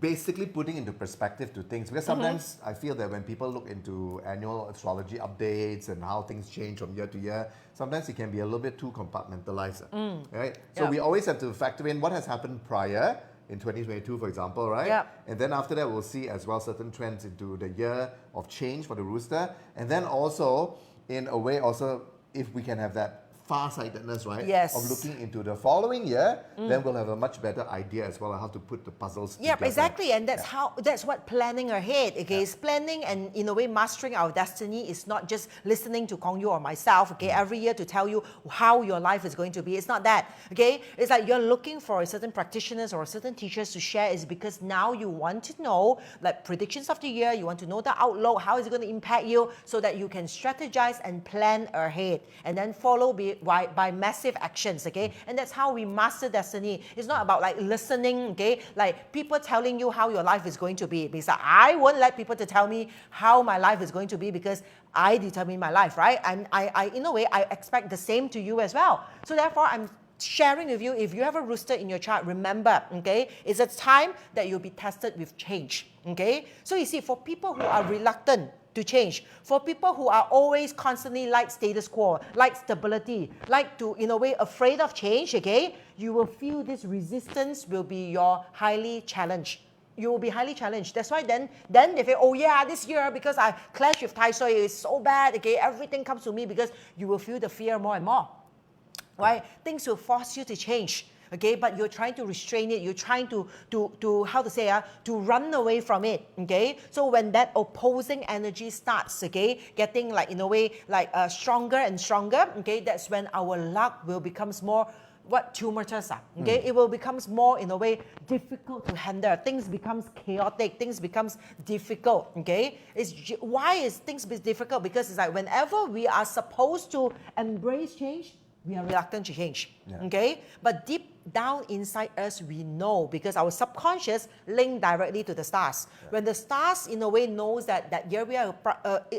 basically putting into perspective to things, because sometimes I feel that when people look into annual astrology updates and how things change from year to year, sometimes it can be a little bit too compartmentalized, right? So we always have to factor in what has happened prior in 2022, for example, right? Yep. And then after that, we'll see as well certain trends into the year of change for the rooster, and then also in a way also if we can have that far-sightedness, right? Yes. Of looking into the following year, then we'll have a much better idea as well on how to put the puzzles together. Yeah, exactly, and that's what planning ahead. Okay, it's planning and in a way mastering our destiny is not just listening to Kong Yu or myself. Okay, every year to tell you how your life is going to be. It's not that. Okay, it's like you're looking for a certain practitioners or certain teachers to share. Is because now you want to know like predictions of the year. You want to know the outlook. How is it going to impact you, so that you can strategize and plan ahead, and then follow by massive actions, okay? And that's how we master destiny. It's not about like listening, okay? Like people telling you how your life is going to be. Because I won't let people to tell me how my life is going to be, because I determine my life, right? And I in a way, I expect the same to you as well. So therefore, I'm sharing with you, if you have a rooster in your chart, remember, okay, it's a time that you'll be tested with change, okay? So you see, for people who are reluctant to change, for people who are always constantly like status quo, like stability, like to, in a way, afraid of change, okay, you will feel this resistance will be your highly challenged. You will be highly challenged. That's why then they say, oh yeah, this year, because I clashed with Tai Sui, it's so bad, okay, everything comes to me, because you will feel the fear more and more. Right? Things will force you to change. Okay, but you're trying to restrain it. You're trying to how to say to run away from it. Okay, so when that opposing energy starts, okay, getting like in a way like stronger and stronger. Okay, that's when our luck will becomes more tumultuous. Okay, it will becomes more in a way difficult to handle. Things becomes chaotic. Things becomes difficult. Okay, why is things difficult? Because it's like whenever we are supposed to embrace change, we are reluctant to change, okay? But deep down inside us, we know, because our subconscious link directly to the stars. When the stars, in a way, knows that year we are,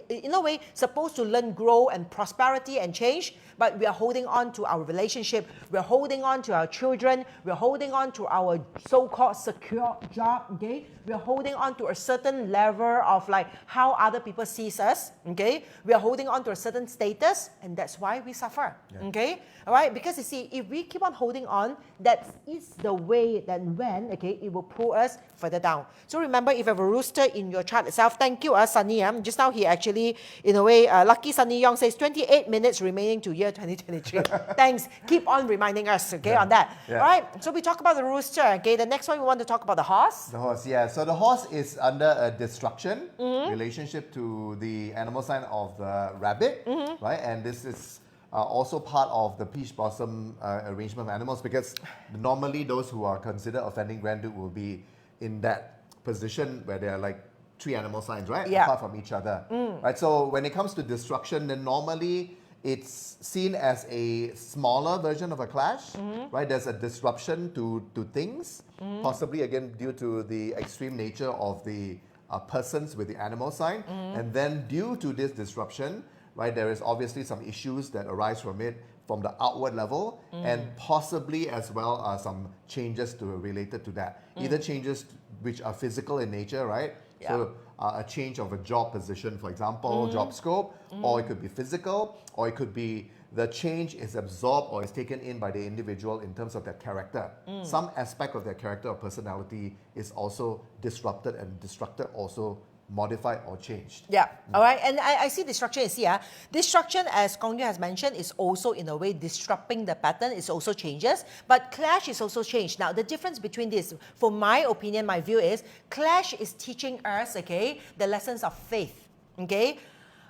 in a way, supposed to learn, grow, and prosperity and change, but we are holding on to our relationship, we're holding on to our children, we're holding on to our so-called secure job, okay? We're holding on to a certain level of like how other people sees us, okay? We are holding on to a certain status, and that's why we suffer, okay? All right, because you see, if we keep on holding on, that is the way that when, okay, it will pull us further down. So remember, if you have a rooster in your chart itself, thank you, Sunny. Just now he actually, in a way, Lucky Sunny Young says 28 minutes remaining to year 2023. Thanks. Keep on reminding us, okay, on that. Yeah. All right, so we talk about the rooster, okay. The next one we want to talk about the horse. The horse, yeah. So the horse is under a destruction relationship to the animal sign of the rabbit, right? And this is also part of the peach blossom arrangement of animals, because normally those who are considered offending Grand-Duke will be in that position where they are like 3 animal signs, right? Yeah. Apart from each other. Right? So when it comes to destruction, then normally it's seen as a smaller version of a clash, right? There's a disruption to things, possibly again due to the extreme nature of the persons with the animal sign. And then due to this disruption, right, there is obviously some issues that arise from it from the outward level, and possibly as well some changes related to that. Either changes which are physical in nature, right? Yeah. So a change of a job position, for example, job scope, or it could be physical, or it could be the change is absorbed or is taken in by the individual in terms of their character. Some aspect of their character or personality is also disrupted, and destructed also modified or changed. Yeah, all right. And I see destruction is here. Destruction, as Kong Yu has mentioned, is also in a way disrupting the pattern. It also changes. But clash is also changed. Now, the difference between this, for my opinion, my view is, clash is teaching us, okay, the lessons of faith, okay?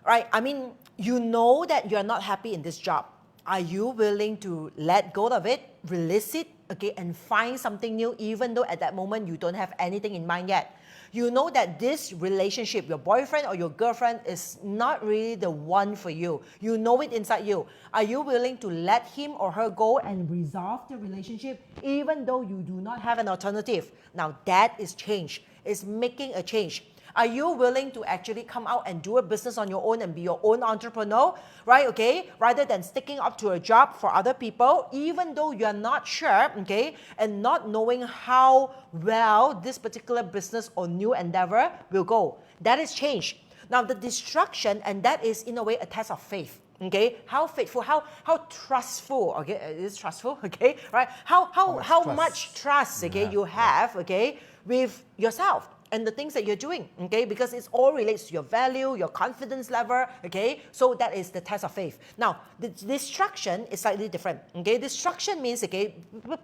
Right, I mean, you know that you're not happy in this job. Are you willing to let go of it, release it, okay, and find something new, even though at that moment you don't have anything in mind yet? You know that this relationship, your boyfriend or your girlfriend, is not really the one for you. You know it inside you. Are you willing to let him or her go and resolve the relationship, even though you do not have an alternative? Now that is change. It's making a change. Are you willing to actually come out and do a business on your own and be your own entrepreneur, right? Okay, rather than sticking up to a job for other people, even though you're not sure, okay, and not knowing how well this particular business or new endeavor will go. That is change. Now the destruction, and that is in a way a test of faith. Okay, how faithful, how trustful, okay, is trustful, okay, right? How much trust, okay, you have, okay, with yourself and the things that you're doing, okay? Because it all relates to your value, your confidence level, okay? So that is the test of faith. Now, the destruction is slightly different, okay? Destruction means, okay,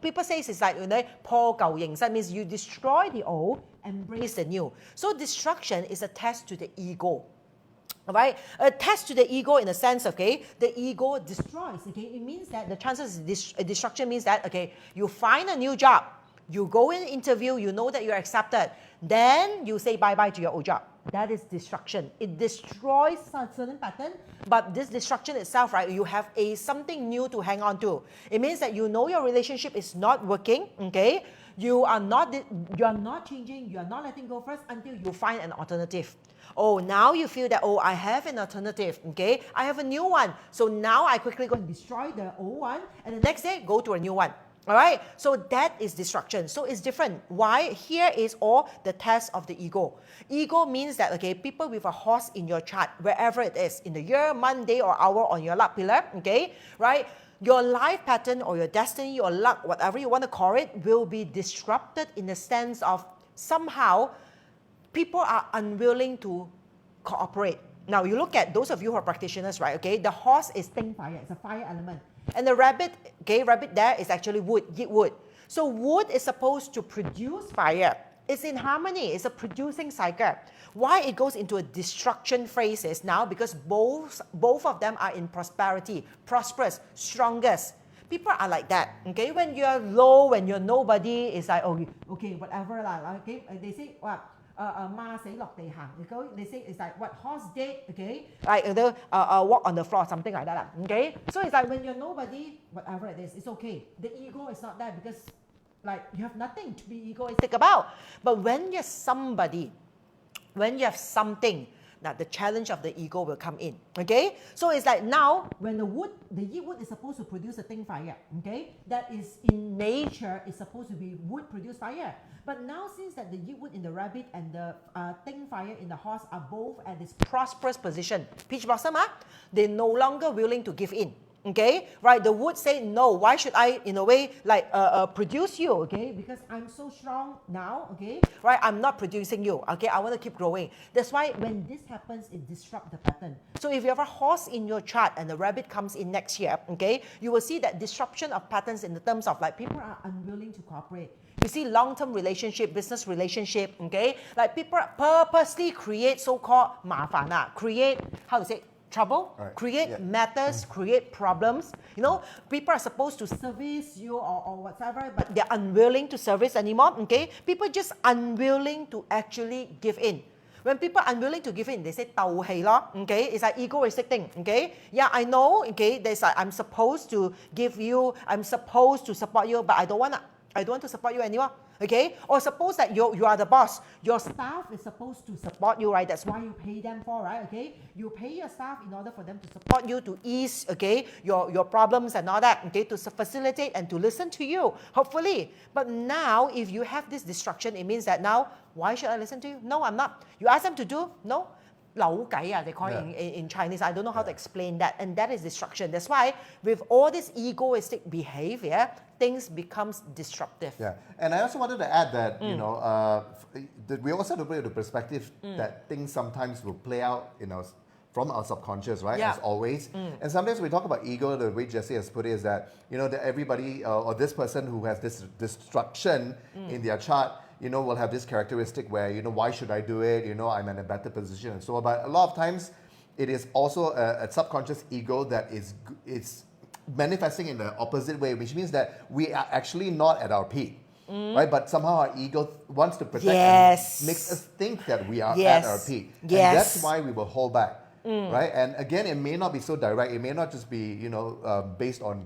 people say it's like,破舊迎新, means you destroy the old, embrace the new. So destruction is a test to the ego. All right, a test to the ego in a sense, okay, the ego destroys, okay? It means that the chances of destruction means that, okay, you find a new job, you go in interview, you know that you're accepted, then you say bye-bye to your old job. That is destruction. It destroys a certain pattern, but this destruction itself, right, you have something new to hang on to. It means that you know your relationship is not working, okay? You are not changing, you are not letting go first until you find an alternative. Oh, now you feel that, oh, I have an alternative, okay? I have a new one. So now I quickly go and destroy the old one, and the next day, go to a new one. All right, so that is destruction. So it's different. Why? Here is all the test of the ego. Ego means that, okay, people with a horse in your chart, wherever it is, in the year, month, day, or hour on your luck pillar, okay, right? Your life pattern or your destiny, your luck, whatever you want to call it, will be disrupted in the sense of somehow people are unwilling to cooperate. Now, you look at those of you who are practitioners, right, okay, the horse is Tame fire, it's a fire element. And the rabbit, okay, rabbit there is actually wood, yit wood. So wood is supposed to produce fire. It's in harmony, it's a producing cycle. Why it goes into a destruction phase is now because both of them are in prosperity, prosperous, strongest. People are like that, okay? When you're low, when you're nobody, it's like, oh, okay, whatever, okay? They say, what? They say it's like what, horse dead, okay? Like walk on the floor, something like that, okay? So it's like when you're nobody, whatever it is, it's okay. The ego is not there because like you have nothing to be egoistic about. But when you're somebody, when you have something, now the challenge of the ego will come in, okay? So it's like now, when the yit wood is supposed to produce a Tame fire, okay? That is in nature, is supposed to be wood produce fire. But now since that the yit wood in the rabbit and the Tame fire in the horse are both at this prosperous position, peach blossom, they're no longer willing to give in. Okay, right? The wood say no. Why should I, in a way, like produce you? Okay, because I'm so strong now. Okay, right? I'm not producing you. Okay, I want to keep growing. That's why when this happens, it disrupts the pattern. So if you have a horse in your chart and the rabbit comes in next year, okay, you will see that disruption of patterns in the terms of like people are unwilling to cooperate. You see long-term relationship, business relationship, okay, like people purposely create so-called 麻烦, create, how to say, trouble, Right. create matters, create problems. You know, people are supposed to service you or whatever, but they're unwilling to service anymore, okay? People just unwilling to actually give in. When people are unwilling to give in, they say 鬥氣咯, okay? It's like egoistic thing, okay? Yeah, I know, okay, there's like, I'm supposed to give you, I'm supposed to support you, but I don't want to support you anymore. Okay? Or suppose that you are the boss. Your staff is supposed to support you, right? That's why you pay them for, right? Okay? You pay your staff in order for them to support you, to ease, okay, your problems and all that, okay, to facilitate and to listen to you, hopefully. But now, if you have this destruction, it means that now, why should I listen to you? No, I'm not. You ask them to do? No. 扭計, they call it in Chinese. I don't know how to explain that. And that is destruction. That's why with all this egoistic behavior, things becomes disruptive. Yeah, and I also wanted to add that, you know, that we also have to put into perspective that things sometimes will play out, you know, from our subconscious, right? Yeah. As always. And sometimes we talk about ego, the way Jessie has put it is that, you know, that everybody or this person who has this destruction in their chart, you know, will have this characteristic where, you know, why should I do it? You know, I'm in a better position and so on. But a lot of times, it is also a subconscious ego that is manifesting in the opposite way, which means that we are actually not at our peak. Right? But somehow our ego wants to protect and makes us think that we are at our peak. And that's why we will hold back. Right? And again, it may not be so direct. It may not just be, you know, based on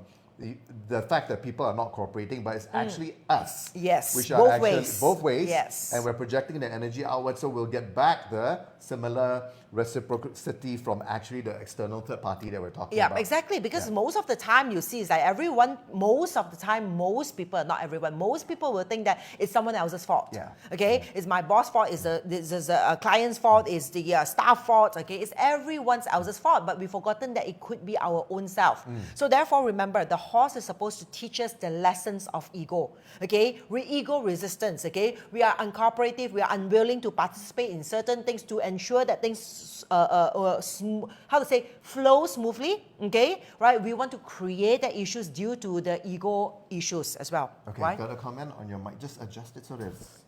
the fact that people are not cooperating, but it's actually us. Yes, which are both actually ways. both ways. Yes. And we're projecting the energy outward, so we'll get back the similar reciprocity from actually the external third party that we're talking about. Yeah, exactly. Because most of the time you see, it's like everyone, most of the time, most people, not everyone, most people will think that it's someone else's fault. Yeah. Okay? It's my boss' fault, it's a client's fault, it's the staff fault, okay? It's everyone else's fault, but we've forgotten that it could be our own self. So therefore, remember, the horse is supposed to teach us the lessons of ego. Okay? Ego resistance, okay? We are uncooperative, we are unwilling to participate in certain things to ensure that things flow smoothly, okay? Right? We want to create the issues due to the ego issues as well. Okay, right? got a comment on your mic. Just adjust it so that it's,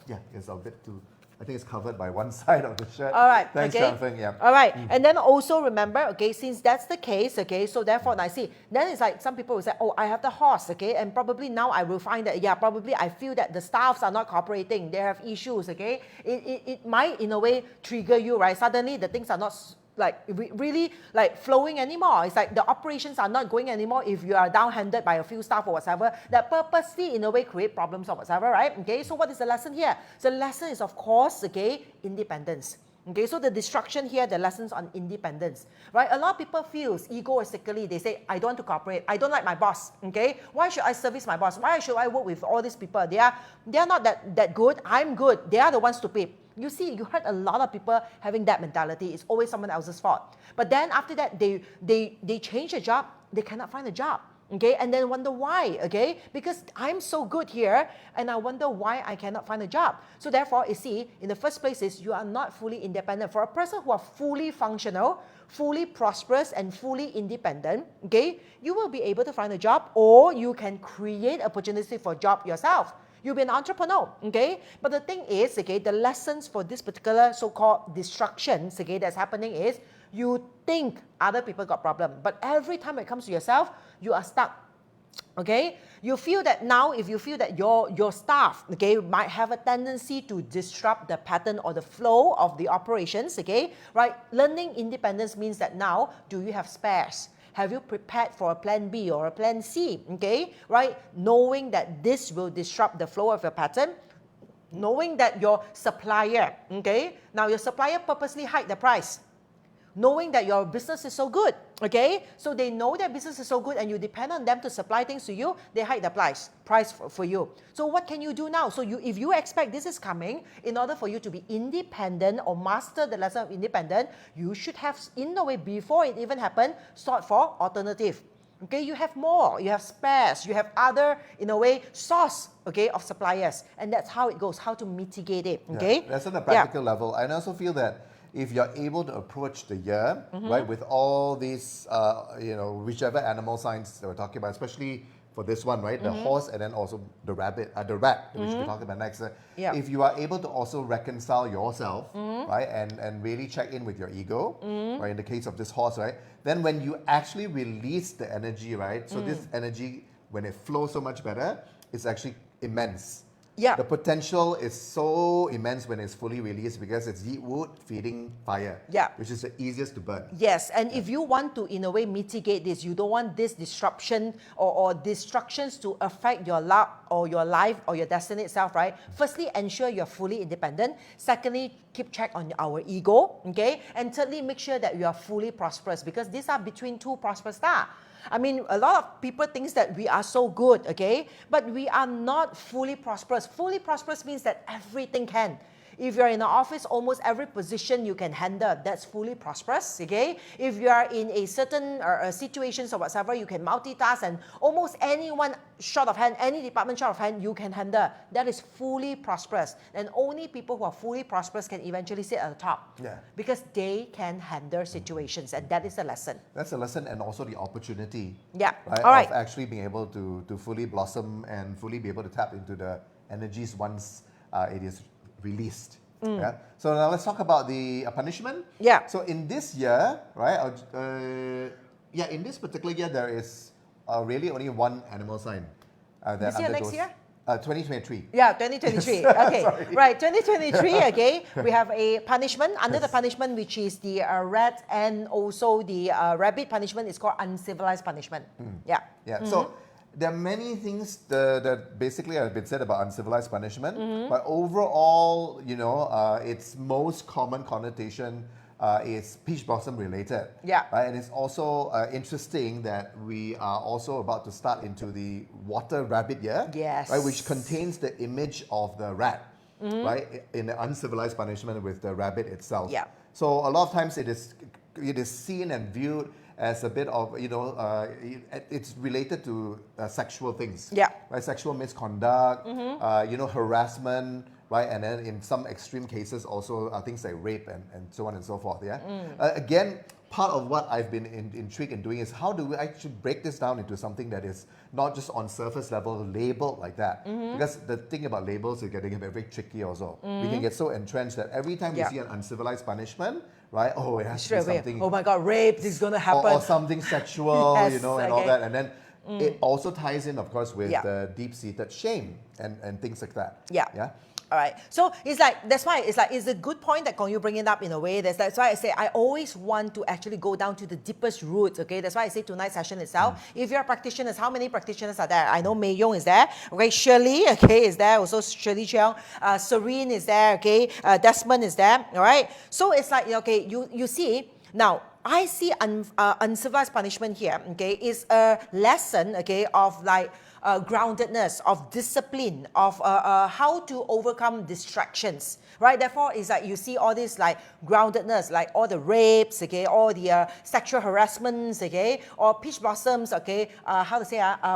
yeah, it's a bit too, I think it's covered by one side of the shirt. All right. Thanks, okay. Jonathan. Yeah. All right. And then also remember, okay, since that's the case, okay, so therefore, I see, then it's like some people will say, oh, I have the horse, okay, and probably now I will find that, yeah, probably I feel that the staffs are not cooperating, they have issues, okay. It might, in a way, trigger you, right? Suddenly, the things are not like really like flowing anymore. It's like the operations are not going anymore if you are down-handed by a few staff or whatever that purposely in a way create problems or whatever, right? Okay, so what is the lesson here? So the lesson is, of course, okay, independence. Okay, so the destruction here, the lessons on independence, right? A lot of people feel egoistically, they say, I don't want to cooperate, I don't like my boss, okay? Why should I service my boss? Why should I work with all these people? They are not that good, I'm good, they are the ones stupid. You see, you heard a lot of people having that mentality. It's always someone else's fault. But then after that, they change a job, they cannot find a job. Okay, and then wonder why, okay? Because I'm so good here, and I wonder why I cannot find a job. So therefore, you see, in the first place is you are not fully independent. For a person who are fully functional, fully prosperous, and fully independent, okay, you will be able to find a job, or you can create opportunity for job yourself. You'll be an entrepreneur, okay? But the thing is, okay, the lessons for this particular so-called destructions, okay, that's happening is you think other people got problem, but every time it comes to yourself, you are stuck, okay? You feel that now, if you feel that your staff, okay, might have a tendency to disrupt the pattern or the flow of the operations, okay, right? Learning independence means that now, do you have spares? Have you prepared for a plan B or a plan C, okay, right? Knowing that this will disrupt the flow of your pattern, knowing that your supplier, okay, now your supplier purposely hike the price, knowing that your business is so good, okay, so they know their business is so good and you depend on them to supply things to you, they hike the price for you. So what can you do now? So if you expect this is coming, in order for you to be independent or master the lesson of independence, you should have, in a way, before it even happened, sought for alternative. okay, you have more, you have spares, you have other, in a way, source, okay, of suppliers. And that's how it goes, how to mitigate it, okay? Yeah, that's on a practical level. And I also feel that if you're able to approach the year, right, with all these, whichever animal signs that we're talking about, especially for this one, right, the horse and then also the rat, which we're talking about next. Yeah. If you are able to also reconcile yourself, right, and really check in with your ego, right, in the case of this horse, right, then when you actually release the energy, right, so this energy, when it flows so much better, it's actually immense. Yeah. The potential is so immense when it's fully released because it's yeet wood feeding fire, Yeah. which is the easiest to burn. Yes, and if you want to, in a way, mitigate this, you don't want this disruption or destructions to affect your luck or your life or your destiny itself, right? Firstly, ensure you're fully independent. Secondly, keep check on our ego, okay? And thirdly, make sure that you are fully prosperous because these are between two prosperous stars. I mean, a lot of people think that we are so good, okay? But we are not fully prosperous. Fully prosperous means that everything can. If you're in an office, almost every position you can handle. That's fully prosperous, okay? If you are in a certain situations or whatever, you can multitask and almost anyone short of hand, any department short of hand, you can handle. That is fully prosperous. And only people who are fully prosperous can eventually sit at the top. Yeah. Because they can handle situations, and that is the lesson. That's a lesson and also the opportunity. Yeah. Right, All right. of actually being able to fully blossom and fully be able to tap into the energies once it is released. Yeah. So now let's talk about the punishment. Yeah. So in this year, right? In this particular year, there is really only one animal sign that This year, undergoes. next year? 2023. Yeah, 2023. Yes. Okay, Sorry. right. 2023. Okay, we have a punishment under the punishment, which is the rat and also the rabbit punishment. Is called uncivilized punishment. Yeah. Yeah. So there are many things that basically have been said about uncivilized punishment, but overall, its most common connotation is peach blossom related. Yeah. Right? And it's also interesting that we are also about to start into the water rabbit year. Yes. Right, which contains the image of the rat. Right, in the uncivilized punishment with the rabbit itself. Yeah. So a lot of times it is seen and viewed as a bit of, it's related to sexual things. Yeah. Right, sexual misconduct, harassment, right, and then in some extreme cases also things like rape and so on and so forth. Yeah. Again, part of what I've been intrigued in doing is how do we actually break this down into something that is not just on surface level labeled like that. Because the thing about labels is getting very tricky also. We can get so entrenched that every time we see an uncivilized punishment, right? Oh, it has to be Straight away. something. Oh my God, rape is going to happen. Or something sexual, Yes, and okay. all that. And then it also ties in, of course, with the deep-seated shame and things like that. Yeah. Yeah. All right. So it's like, that's why it's a good point that Kong Yu bring it up in a way. That's why I say I always want to actually go down to the deepest roots. Okay. That's why I say tonight's session itself. If you're practitioners, how many practitioners are there? I know Mei Yong is there. Okay. Shirley, okay, is there. Also Shirley Cheong. Serene is there. Okay. Desmond is there. All right. So it's like, okay, you see, now, I see uncivilized punishment here, okay, is a lesson, okay, of like groundedness, of discipline, of how to overcome distractions, right? Therefore, it's like you see all this like groundedness, like all the rapes, okay, all the sexual harassments, okay, or peach blossoms, okay,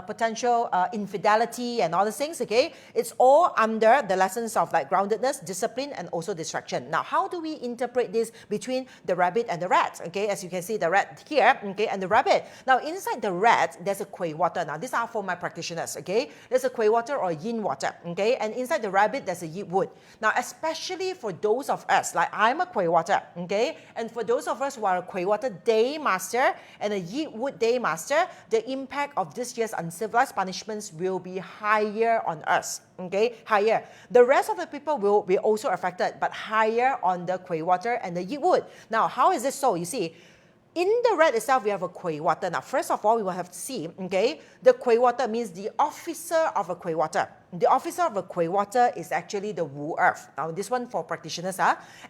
potential infidelity and all these things, okay. It's all under the lessons of like groundedness, discipline, and also distraction. Now, how do we interpret this between the rabbit and the rat? Okay, as you can see, the rat here, okay, and the rabbit. Now, inside the rat, there's a kwei water. Now, these are for my practitioners, okay. There's a kwei water or yin water, okay, and inside the rabbit, there's a yeet wood. Now, especially for those of us, like I'm a kwei water, okay, and for those of us who are a kwei water day master and a yeet wood day master, the impact of this year's uncivilized punishments will be higher on us, okay, higher. The rest of the people will be also affected, but higher on the kwei water and the yeet wood. Now, how is this so? You see, in the rat itself, we have a kwei water. Now, first of all, we will have to see, okay, the kwei water means the officer of a kwei water. The officer of a kwei water is actually the Wu Earth. Now, this one for practitioners,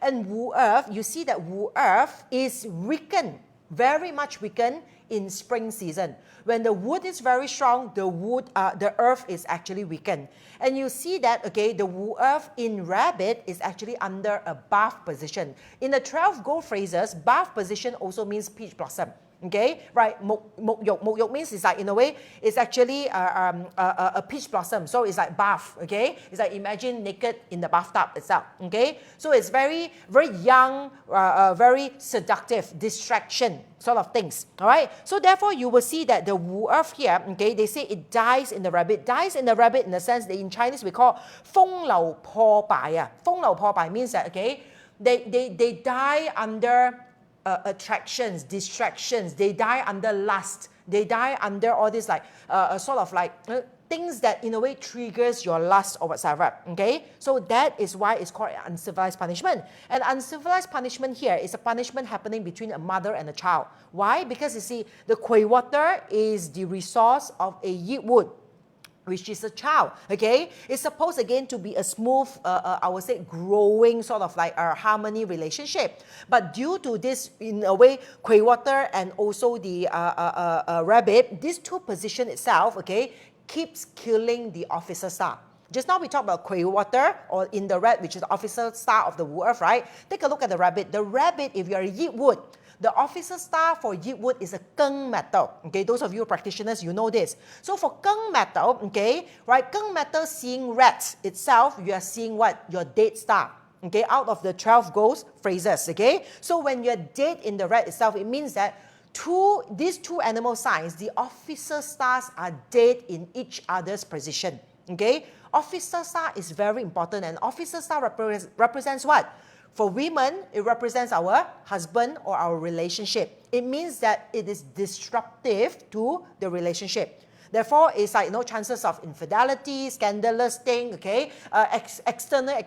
and Wu Earth, you see that Wu Earth is weakened, very much weakened in spring season. When the wood is very strong, the earth is actually weakened. And you see that, okay, the Wu Earth in rabbit is actually under a bath position. In the 12 gold phrases, bath position also means peach blossom. Okay, right? Mokyok means it's like, in a way, it's actually a peach blossom. So it's like bath, okay? It's like imagine naked in the bathtub itself, okay? So it's very, very young, very seductive, distraction sort of things, all right? So therefore, you will see that the Wu Earth here, okay, they say it dies in the rabbit. Dies in the rabbit in the sense that in Chinese we call 風流破敗啊. 風流破敗 means that, okay, they die under attractions, distractions, they die under lust, they die under all this like sort of like things that in a way triggers your lust or whatsoever, okay? So that is why it's called uncivilized punishment. And uncivilized punishment here is a punishment happening between a mother and a child. Why? Because you see, the Kui water is the resource of a yeet wood, which is a child, okay? It's supposed again to be a smooth, I would say, growing sort of like a harmony relationship. But due to this, in a way, Kui water and also the rabbit, these two position itself, okay, keeps killing the officer star. Just now we talked about Kui water, or in the red, which is the officer star of the Wu Earth, right? Take a look at the rabbit. The rabbit, if you're a yeet wood, the officer star for yeet wood is a Keng metal. Okay, those of you practitioners, you know this. So for Keng metal, okay, right, Keng metal seeing red itself, you are seeing what? Your dead star. Okay, out of the 12 ghost phrases, okay? So when you're dead in the red itself, it means that these two animal signs, the officer stars are dead in each other's position. Okay, officer star is very important, and officer star represents what? For women, it represents our husband or our relationship. It means that it is disruptive to the relationship. Therefore, it's like no chances of infidelity, scandalous thing, okay? External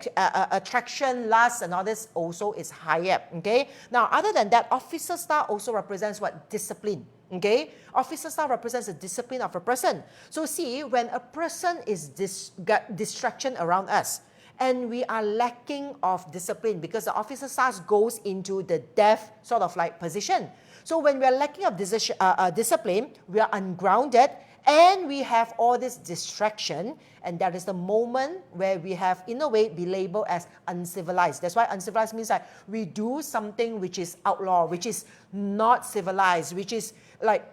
attraction, lust, and all this also is higher, okay? Now, other than that, officer star also represents what? Discipline, okay? Officer star represents the discipline of a person. So see, when a person is got distraction around us, and we are lacking of discipline because the officer stars goes into the death sort of like position. So when we are lacking of discipline, we are ungrounded, and we have all this distraction, and that is the moment where we have, in a way, be labeled as uncivilized. That's why uncivilized means that we do something which is outlaw, which is not civilized, which is like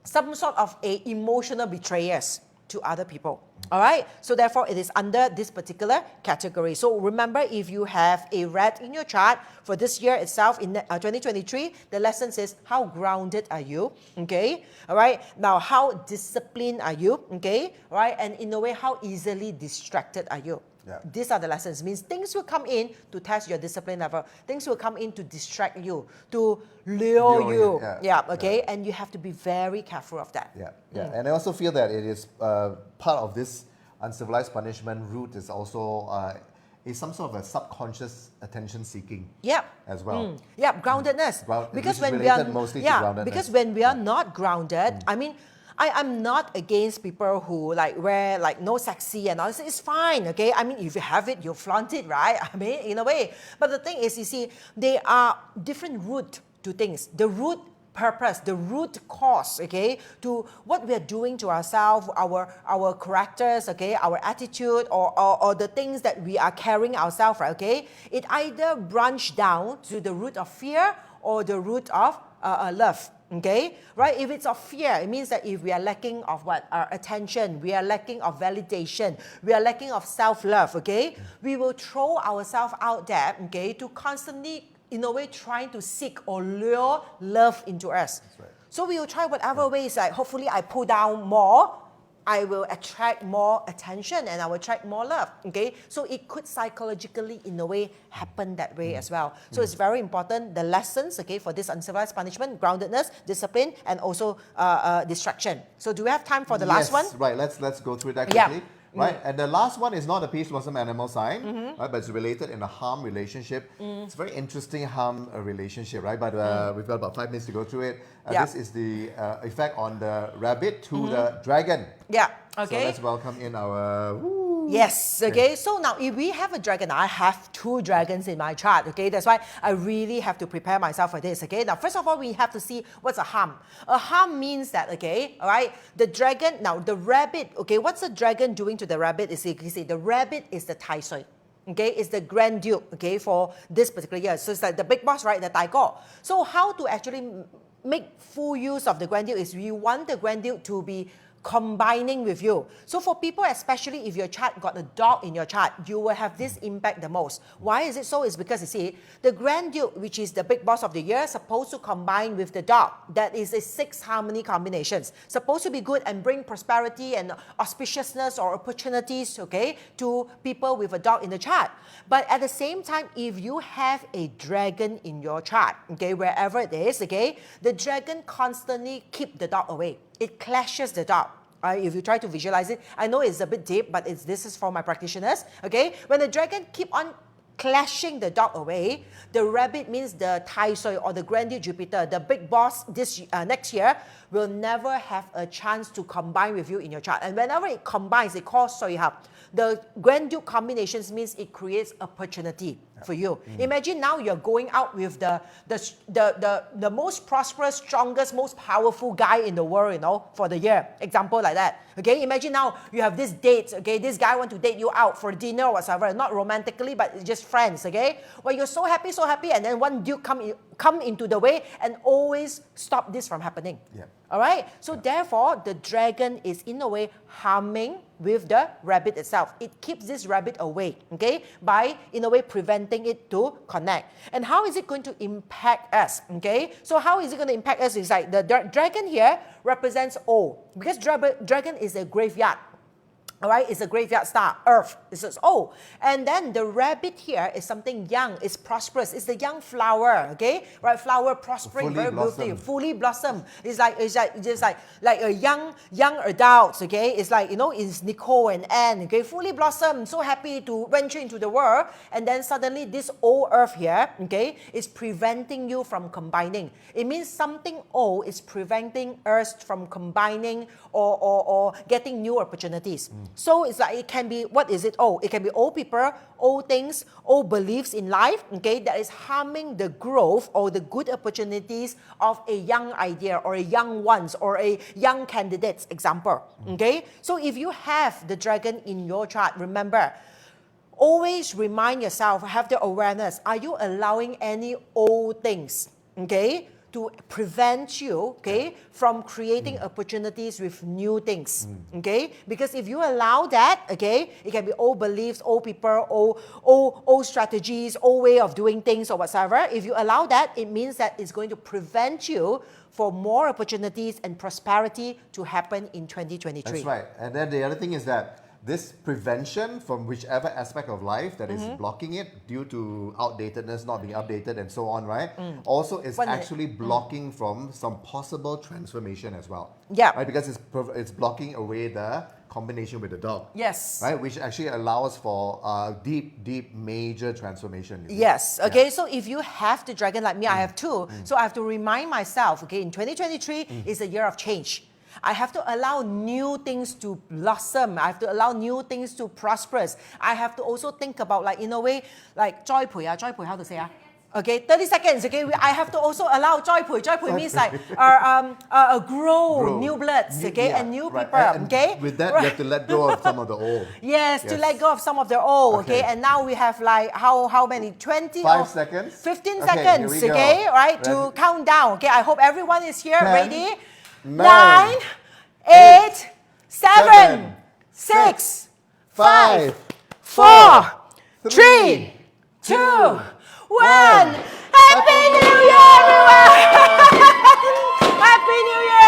some sort of a emotional betrayers to other people. All right, so therefore it is under this particular category. So remember, if you have a red in your chart for this year itself in 2023, the lesson says how grounded are you, okay? All right, now how disciplined are you, okay? All right, and in a way, how easily distracted are you? Yeah. These are the lessons. Means things will come in to test your discipline level. Things will come in to distract you, to lure you. Yeah, okay? Yeah. And you have to be very careful of that. Yeah, yeah. And I also feel that it is part of this uncivilized punishment root is also is some sort of a subconscious attention seeking. Yeah. As well. Yeah, groundedness. Because when we are mostly to groundedness. Because when we are not grounded, I mean, I'm not against people who like wear like no sexy and all this. It's fine, okay? I mean, if you have it, you flaunt it, right? I mean, in a way. But the thing is, you see, they are different root to things. The root purpose, the root cause, okay, to what we are doing to ourselves, our characters, okay, our attitude, or the things that we are carrying ourselves, right, okay? It either branch down to the root of fear or the root of love. Okay, right? If it's of fear, it means that if we are lacking of what? Our attention, we are lacking of validation, we are lacking of self-love, okay? We will throw ourselves out there, okay, to constantly, in a way, trying to seek or lure love into us. That's right. So we will try whatever ways, like hopefully I pull down more, I will attract more attention and I will attract more love, okay? So it could psychologically, in a way, happen that way as well. So it's very important, the lessons, okay, for this uncivilized punishment, groundedness, discipline, and also distraction. So do we have time for the last one? Right, let's go through that quickly. Yeah. Right, and the last one is not a peach blossom animal sign, right, but it's related in a harm relationship. It's a very interesting harm relationship, right? But we've got about 5 minutes to go through it. This is the effect on the rabbit to the dragon. Yeah, okay. So let's welcome in our... Yes, okay. So now if we have a dragon, I have 2 dragons in my chart, okay. That's why I really have to prepare myself for this, okay. Now, first of all, we have to see what's a harm. A harm means that, okay, all right, the dragon, now the rabbit, okay, what's the dragon doing to the rabbit? Is you see, the rabbit is the Tai Sui. Okay, it's the Grand Duke, okay, for this particular year. So it's like the big boss, right, the Tiger. So how to actually make full use of the granule is we want the granule to be combining with you. So for people, especially if your chart got a dog in your chart, you will have this impact the most. Why is it so? It's because you see, the granule, which is the big boss of the year, supposed to combine with the dog. That is a 6 harmony combinations. Supposed to be good and bring prosperity and auspiciousness or opportunities, okay, to people with a dog in the chart. But at the same time, if you have a dragon in your chart, okay, wherever it is, okay, the dragon constantly keep the dog away. It clashes the dog. If you try to visualize it, I know it's a bit deep, but this is for my practitioners. Okay, when the dragon keep on clashing the dog away, the rabbit means the Tai Sui or the Grandeur Jupiter, the big boss this next year, will never have a chance to combine with you in your chart. And whenever it combines, it calls Sui Hub. The Grandeur combinations means it creates opportunity for you. Imagine now you're going out with the most prosperous, strongest, most powerful guy in the world, you know, for the year. Example like that. Okay, imagine now you have this date, okay, this guy want to date you out for dinner or whatever, not romantically, but just friends, okay? Well, you're so happy, and then one dude come into the way and always stop this from happening. Yeah. All right? So therefore, the dragon is in a way harming with the rabbit itself. It keeps this rabbit away, okay, by in a way preventing it to connect. And how is it going to impact us, okay? So how is it going to impact us? It's like the dragon here represents O, because dragon is a graveyard. All right, it's a graveyard star, Earth. It says, oh, and then the rabbit here is something young, it's prosperous, it's the young flower, okay? Right, flower prospering, very beautifully, fully blossom. It's just like a young adults, okay? It's like, you know, it's Nicole and Anne, okay? Fully blossom, so happy to venture into the world, and then suddenly this old Earth here, okay, is preventing you from combining. It means something old is preventing Earth from combining or getting new opportunities. So it's like it can be, what is it? Oh, it can be old people, old things, old beliefs in life, okay, that is harming the growth or the good opportunities of a young idea or a young ones or a young candidates, example, okay? So if you have the dragon in your chart, remember, always remind yourself, have the awareness, are you allowing any old things, okay, to prevent you, okay, from creating opportunities with new things, okay? Because if you allow that, okay, it can be old beliefs, old people, old strategies, old way of doing things or whatsoever. If you allow that, it means that it's going to prevent you for more opportunities and prosperity to happen in 2023. That's right. And then the other thing is that this prevention from whichever aspect of life that is blocking it due to outdatedness, not being updated and so on, right? Also is actually blocking from some possible transformation as well. Yeah. Right? Because it's blocking away the combination with the dog. Yes. Right? Which actually allows for deep, major transformation. Yes. Okay. Yeah. So if you have the dragon like me, I have two. So I have to remind myself, okay, in 2023 is a year of change. I have to allow new things to blossom. I have to allow new things to prosper. I have to also think about, like, in a way, like 栽培, how to say? Okay, 30 seconds, okay? I have to also allow 栽培. 栽培 means like grow new bloods, okay? And new people, and okay? With that, you have to let go of some of the old. Yes, to let go of some of the old, okay? And now we have like, how many? 20? 5 seconds? 15 seconds, okay? Right, to count down, okay? I hope everyone is here, 10, ready? 9, 8, 7, 6, 5, 4, 3, 2, 1. Happy New Year, everyone! Happy New Year!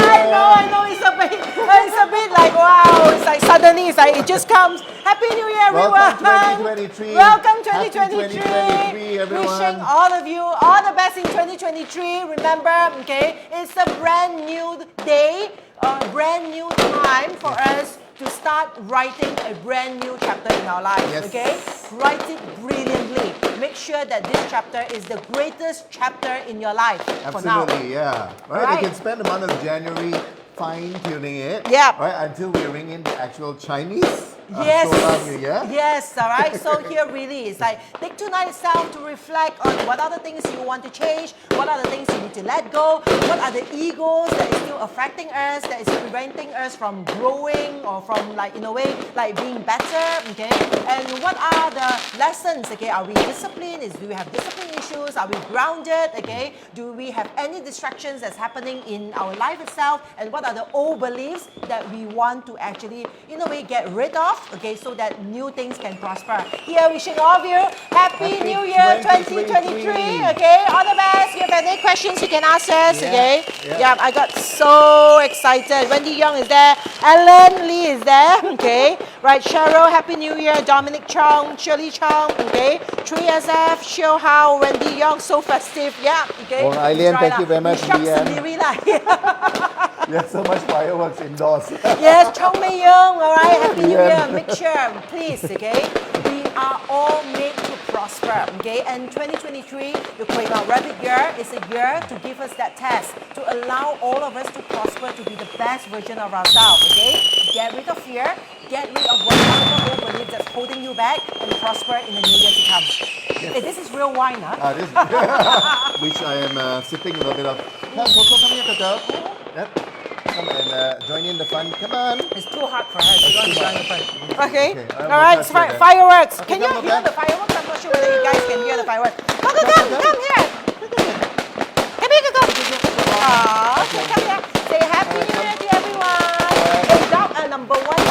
I know, it's a bit like, wow, it's like suddenly, it's like, it just comes. Happy New Year, everyone! Welcome 2023. Welcome 2023. Happy 2023, everyone. Wishing all of you all the best in 2023. Remember, okay, it's a brand new day, a brand new time for us to start writing a brand new chapter in our lives, okay? Write it brilliantly. Make sure that this chapter is the greatest chapter in your life for now. Absolutely, yeah. Right? You can spend the month of January fine-tuning it, right, until we ring in the actual Chinese New Year. Yes, all right. So here really is like, take tonight itself to reflect on what are the things you want to change, what are the things you need to let go, what are the egos that is still affecting us, that is preventing us from growing or from, like, in a way, like being better, okay? And what are the lessons, okay? Are we disciplined? Do we have discipline issues? Are we grounded? Okay, do we have any distractions that's happening in our life itself? And what are the old beliefs that we want to actually, in a way, get rid of? Okay, so that new things can prosper. Here, wishing all of you Happy New Year 2023. Okay, all the best. If you have any questions, you can ask us. Okay, yeah, I got so excited. Wendy Young is there. Ellen Lee is there. Okay, right. Cheryl, Happy New Year. Dominic Chong, Shirley Chong. Okay, 3SF, Xiu Hao, Wendy Young, so festive. Yeah. Okay. Well, Eileen, thank you very much. Yes, so much fireworks indoors. Yes, Chong Mei Young. All right. Happy New Year. Make sure, please. Okay, we are all made to prosper. Okay, and 2023, the Kuei Rabbit year is a year to give us that test, to allow all of us to prosper, to be the best version of ourselves. Okay, get rid of fear, get rid of whatever old belief that's holding you back, and prosper in the new year to come. Hey, this is real wine, huh? Which I am sipping a little bit of. Come, Coco, come here, Coco. Yep. Come and join in the fun. Come on. It's too hard for her. She's going to join the fun. Okay. Okay. All right. Fireworks. Okay, Can you hear the fireworks? I'm not sure whether you guys can hear the fireworks. Come here. Come here, Coco. Okay, come here. Say Happy New Year to everyone. Hey, dog are number one.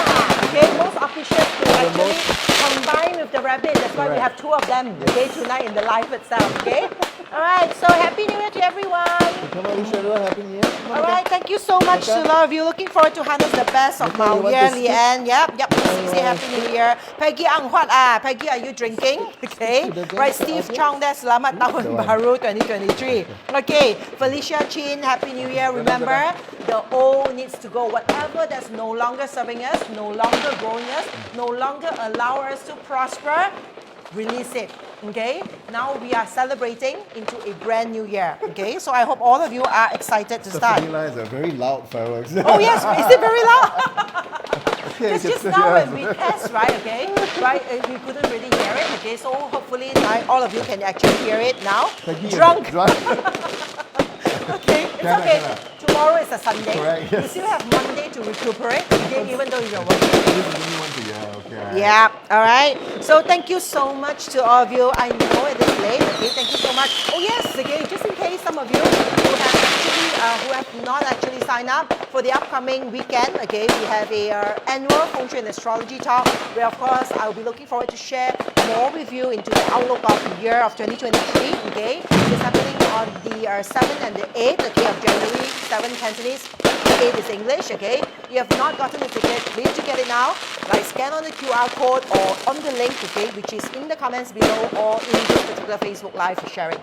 Okay, most officials to actually combine with the rabbit. That's why we have two of them. Okay, tonight in the live itself. Okay. All right. So Happy New Year to everyone. Come on, Cheryl. Happy New Year. All right, thank you so much to all of you. Looking forward to Hannah's the best of Mao Year, Leanne. Yep. Say Happy New Year. Peggy Ang Huat, Peggy, are you drinking? Okay. Right, Steve Chong, that's Selamat Tahun Baru 2023. Okay, Felicia Chin, Happy New Year. Remember, the old needs to go. Whatever that's no longer serving us, no longer growing us, no longer allow us to prosper, release it. Okay, now we are celebrating into a brand new year. Okay, so I hope all of you are excited to start. The lines are very loud fireworks. Oh yes, is it very loud? Okay, just now when we test, right? Okay, right, we couldn't really hear it. Okay, so hopefully all of you can actually hear it now. Drunk. Okay, it's okay. Tomorrow is a Sunday. Correct, You still have Monday to recuperate. Okay, even though you're working. Yeah, all right. So thank you so much to all of you. I know it is late. Okay, thank you so much. Oh yes, okay, just in case some of you who have not actually signed up for the upcoming weekend, okay, we have a annual Feng Shui and Astrology talk where of course I'll be looking forward to share more with you into the outlook of the year of 2023. Okay, it's happening on the 7th and the 8th, okay, of January. 7 Cantonese, 8 is English, okay? You have not gotten the ticket, please to get it now. Like scan on the QR code or on the link, okay, which is in the comments below or in this particular Facebook Live for sharing.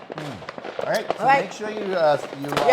Alright, so make sure you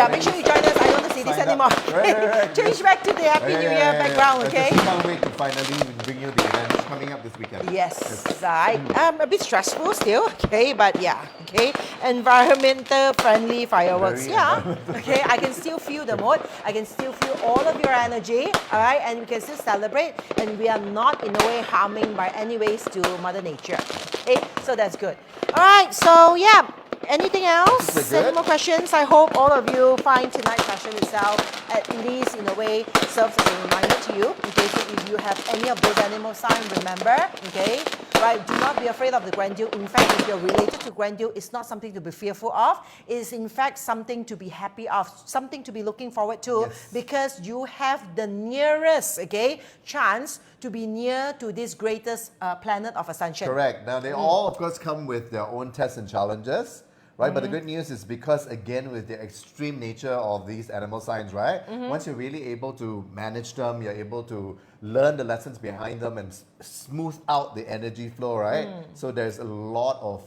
make sure you join us. I don't want to see this anymore. Right. Change back to the Happy New Year background, okay? I can't wait to finally bring you the event coming up this weekend. Yes. A bit stressful still, okay, but yeah, okay. Environmental friendly fireworks, okay. I can still feel the mood. I can still feel all of your energy, all right, and we can still celebrate, and we are not in a way harming by any ways to Mother Nature. Okay, so that's good. All right, so yeah. Anything else? Any more questions? I hope all of you find tonight's session itself at least in a way serves as a reminder to you. Okay, so if you have any of those animal signs, remember, okay, right, do not be afraid of the grandeur. In fact, if you're related to grandeur, it's not something to be fearful of. It is in fact something to be happy of, something to be looking forward to, because you have the nearest, okay, chance to be near to this greatest planet of ascension. Correct. Now, they all, of course, come with their own tests and challenges. Right, but the good news is because, again, with the extreme nature of these animal signs, right? Once you're really able to manage them, you're able to learn the lessons behind them and smooth out the energy flow, right? So there's a lot of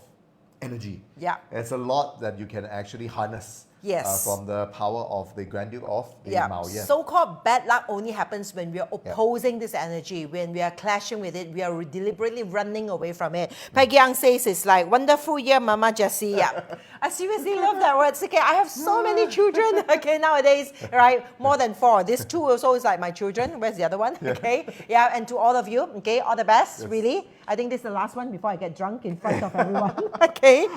energy. Yeah. There's a lot that you can actually harness. Yes. From the power of the grandeur of the Mao Year. So-called bad luck only happens when we are opposing this energy, when we are clashing with it, we are deliberately running away from it. Peggy Yang says it's like, wonderful year, Mama Jessie. I seriously love that word. Okay, I have so many children, okay, nowadays, right? More than 4. This 2 also is like my children. Where's the other one? Okay, and to all of you, okay, all the best, really. I think this is the last one before I get drunk in front of everyone. Okay.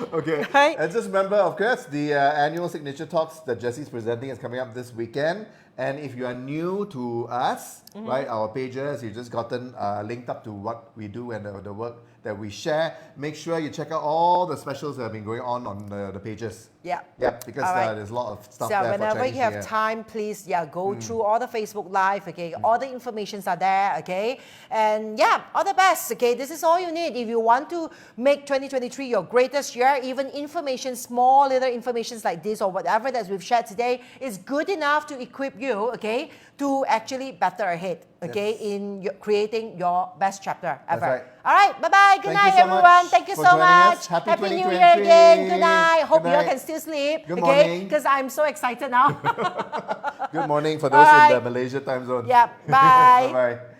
Right. And just remember, of course, the annual signature talks that Jessie's presenting is coming up this weekend. And if you are new to us, right, our pages, you've just gotten linked up to what we do and the work that we share. Make sure you check out all the specials that have been going on the pages. Yeah. Yeah, because All right. there's a lot of stuff So there for whenever Chinese you have New Year. time, please go through all the Facebook Live, okay? All the informations are there, okay? And yeah, all the best, okay? This is all you need. If you want to make 2023 your greatest year, even information, small little informations like this or whatever that we've shared today is good enough to equip you, okay? To actually better ahead, okay? Yes. In creating your best chapter ever. That's right. All right, bye-bye. Good Thank you night, so everyone. much Thank you for so joining much. us. Happy New Year 2023. again. Good night. Hope Good you all night. can still sleep, Good okay? morning. Because I'm so excited now. Good morning for those in the Malaysia time zone. Yeah, bye. Bye-bye.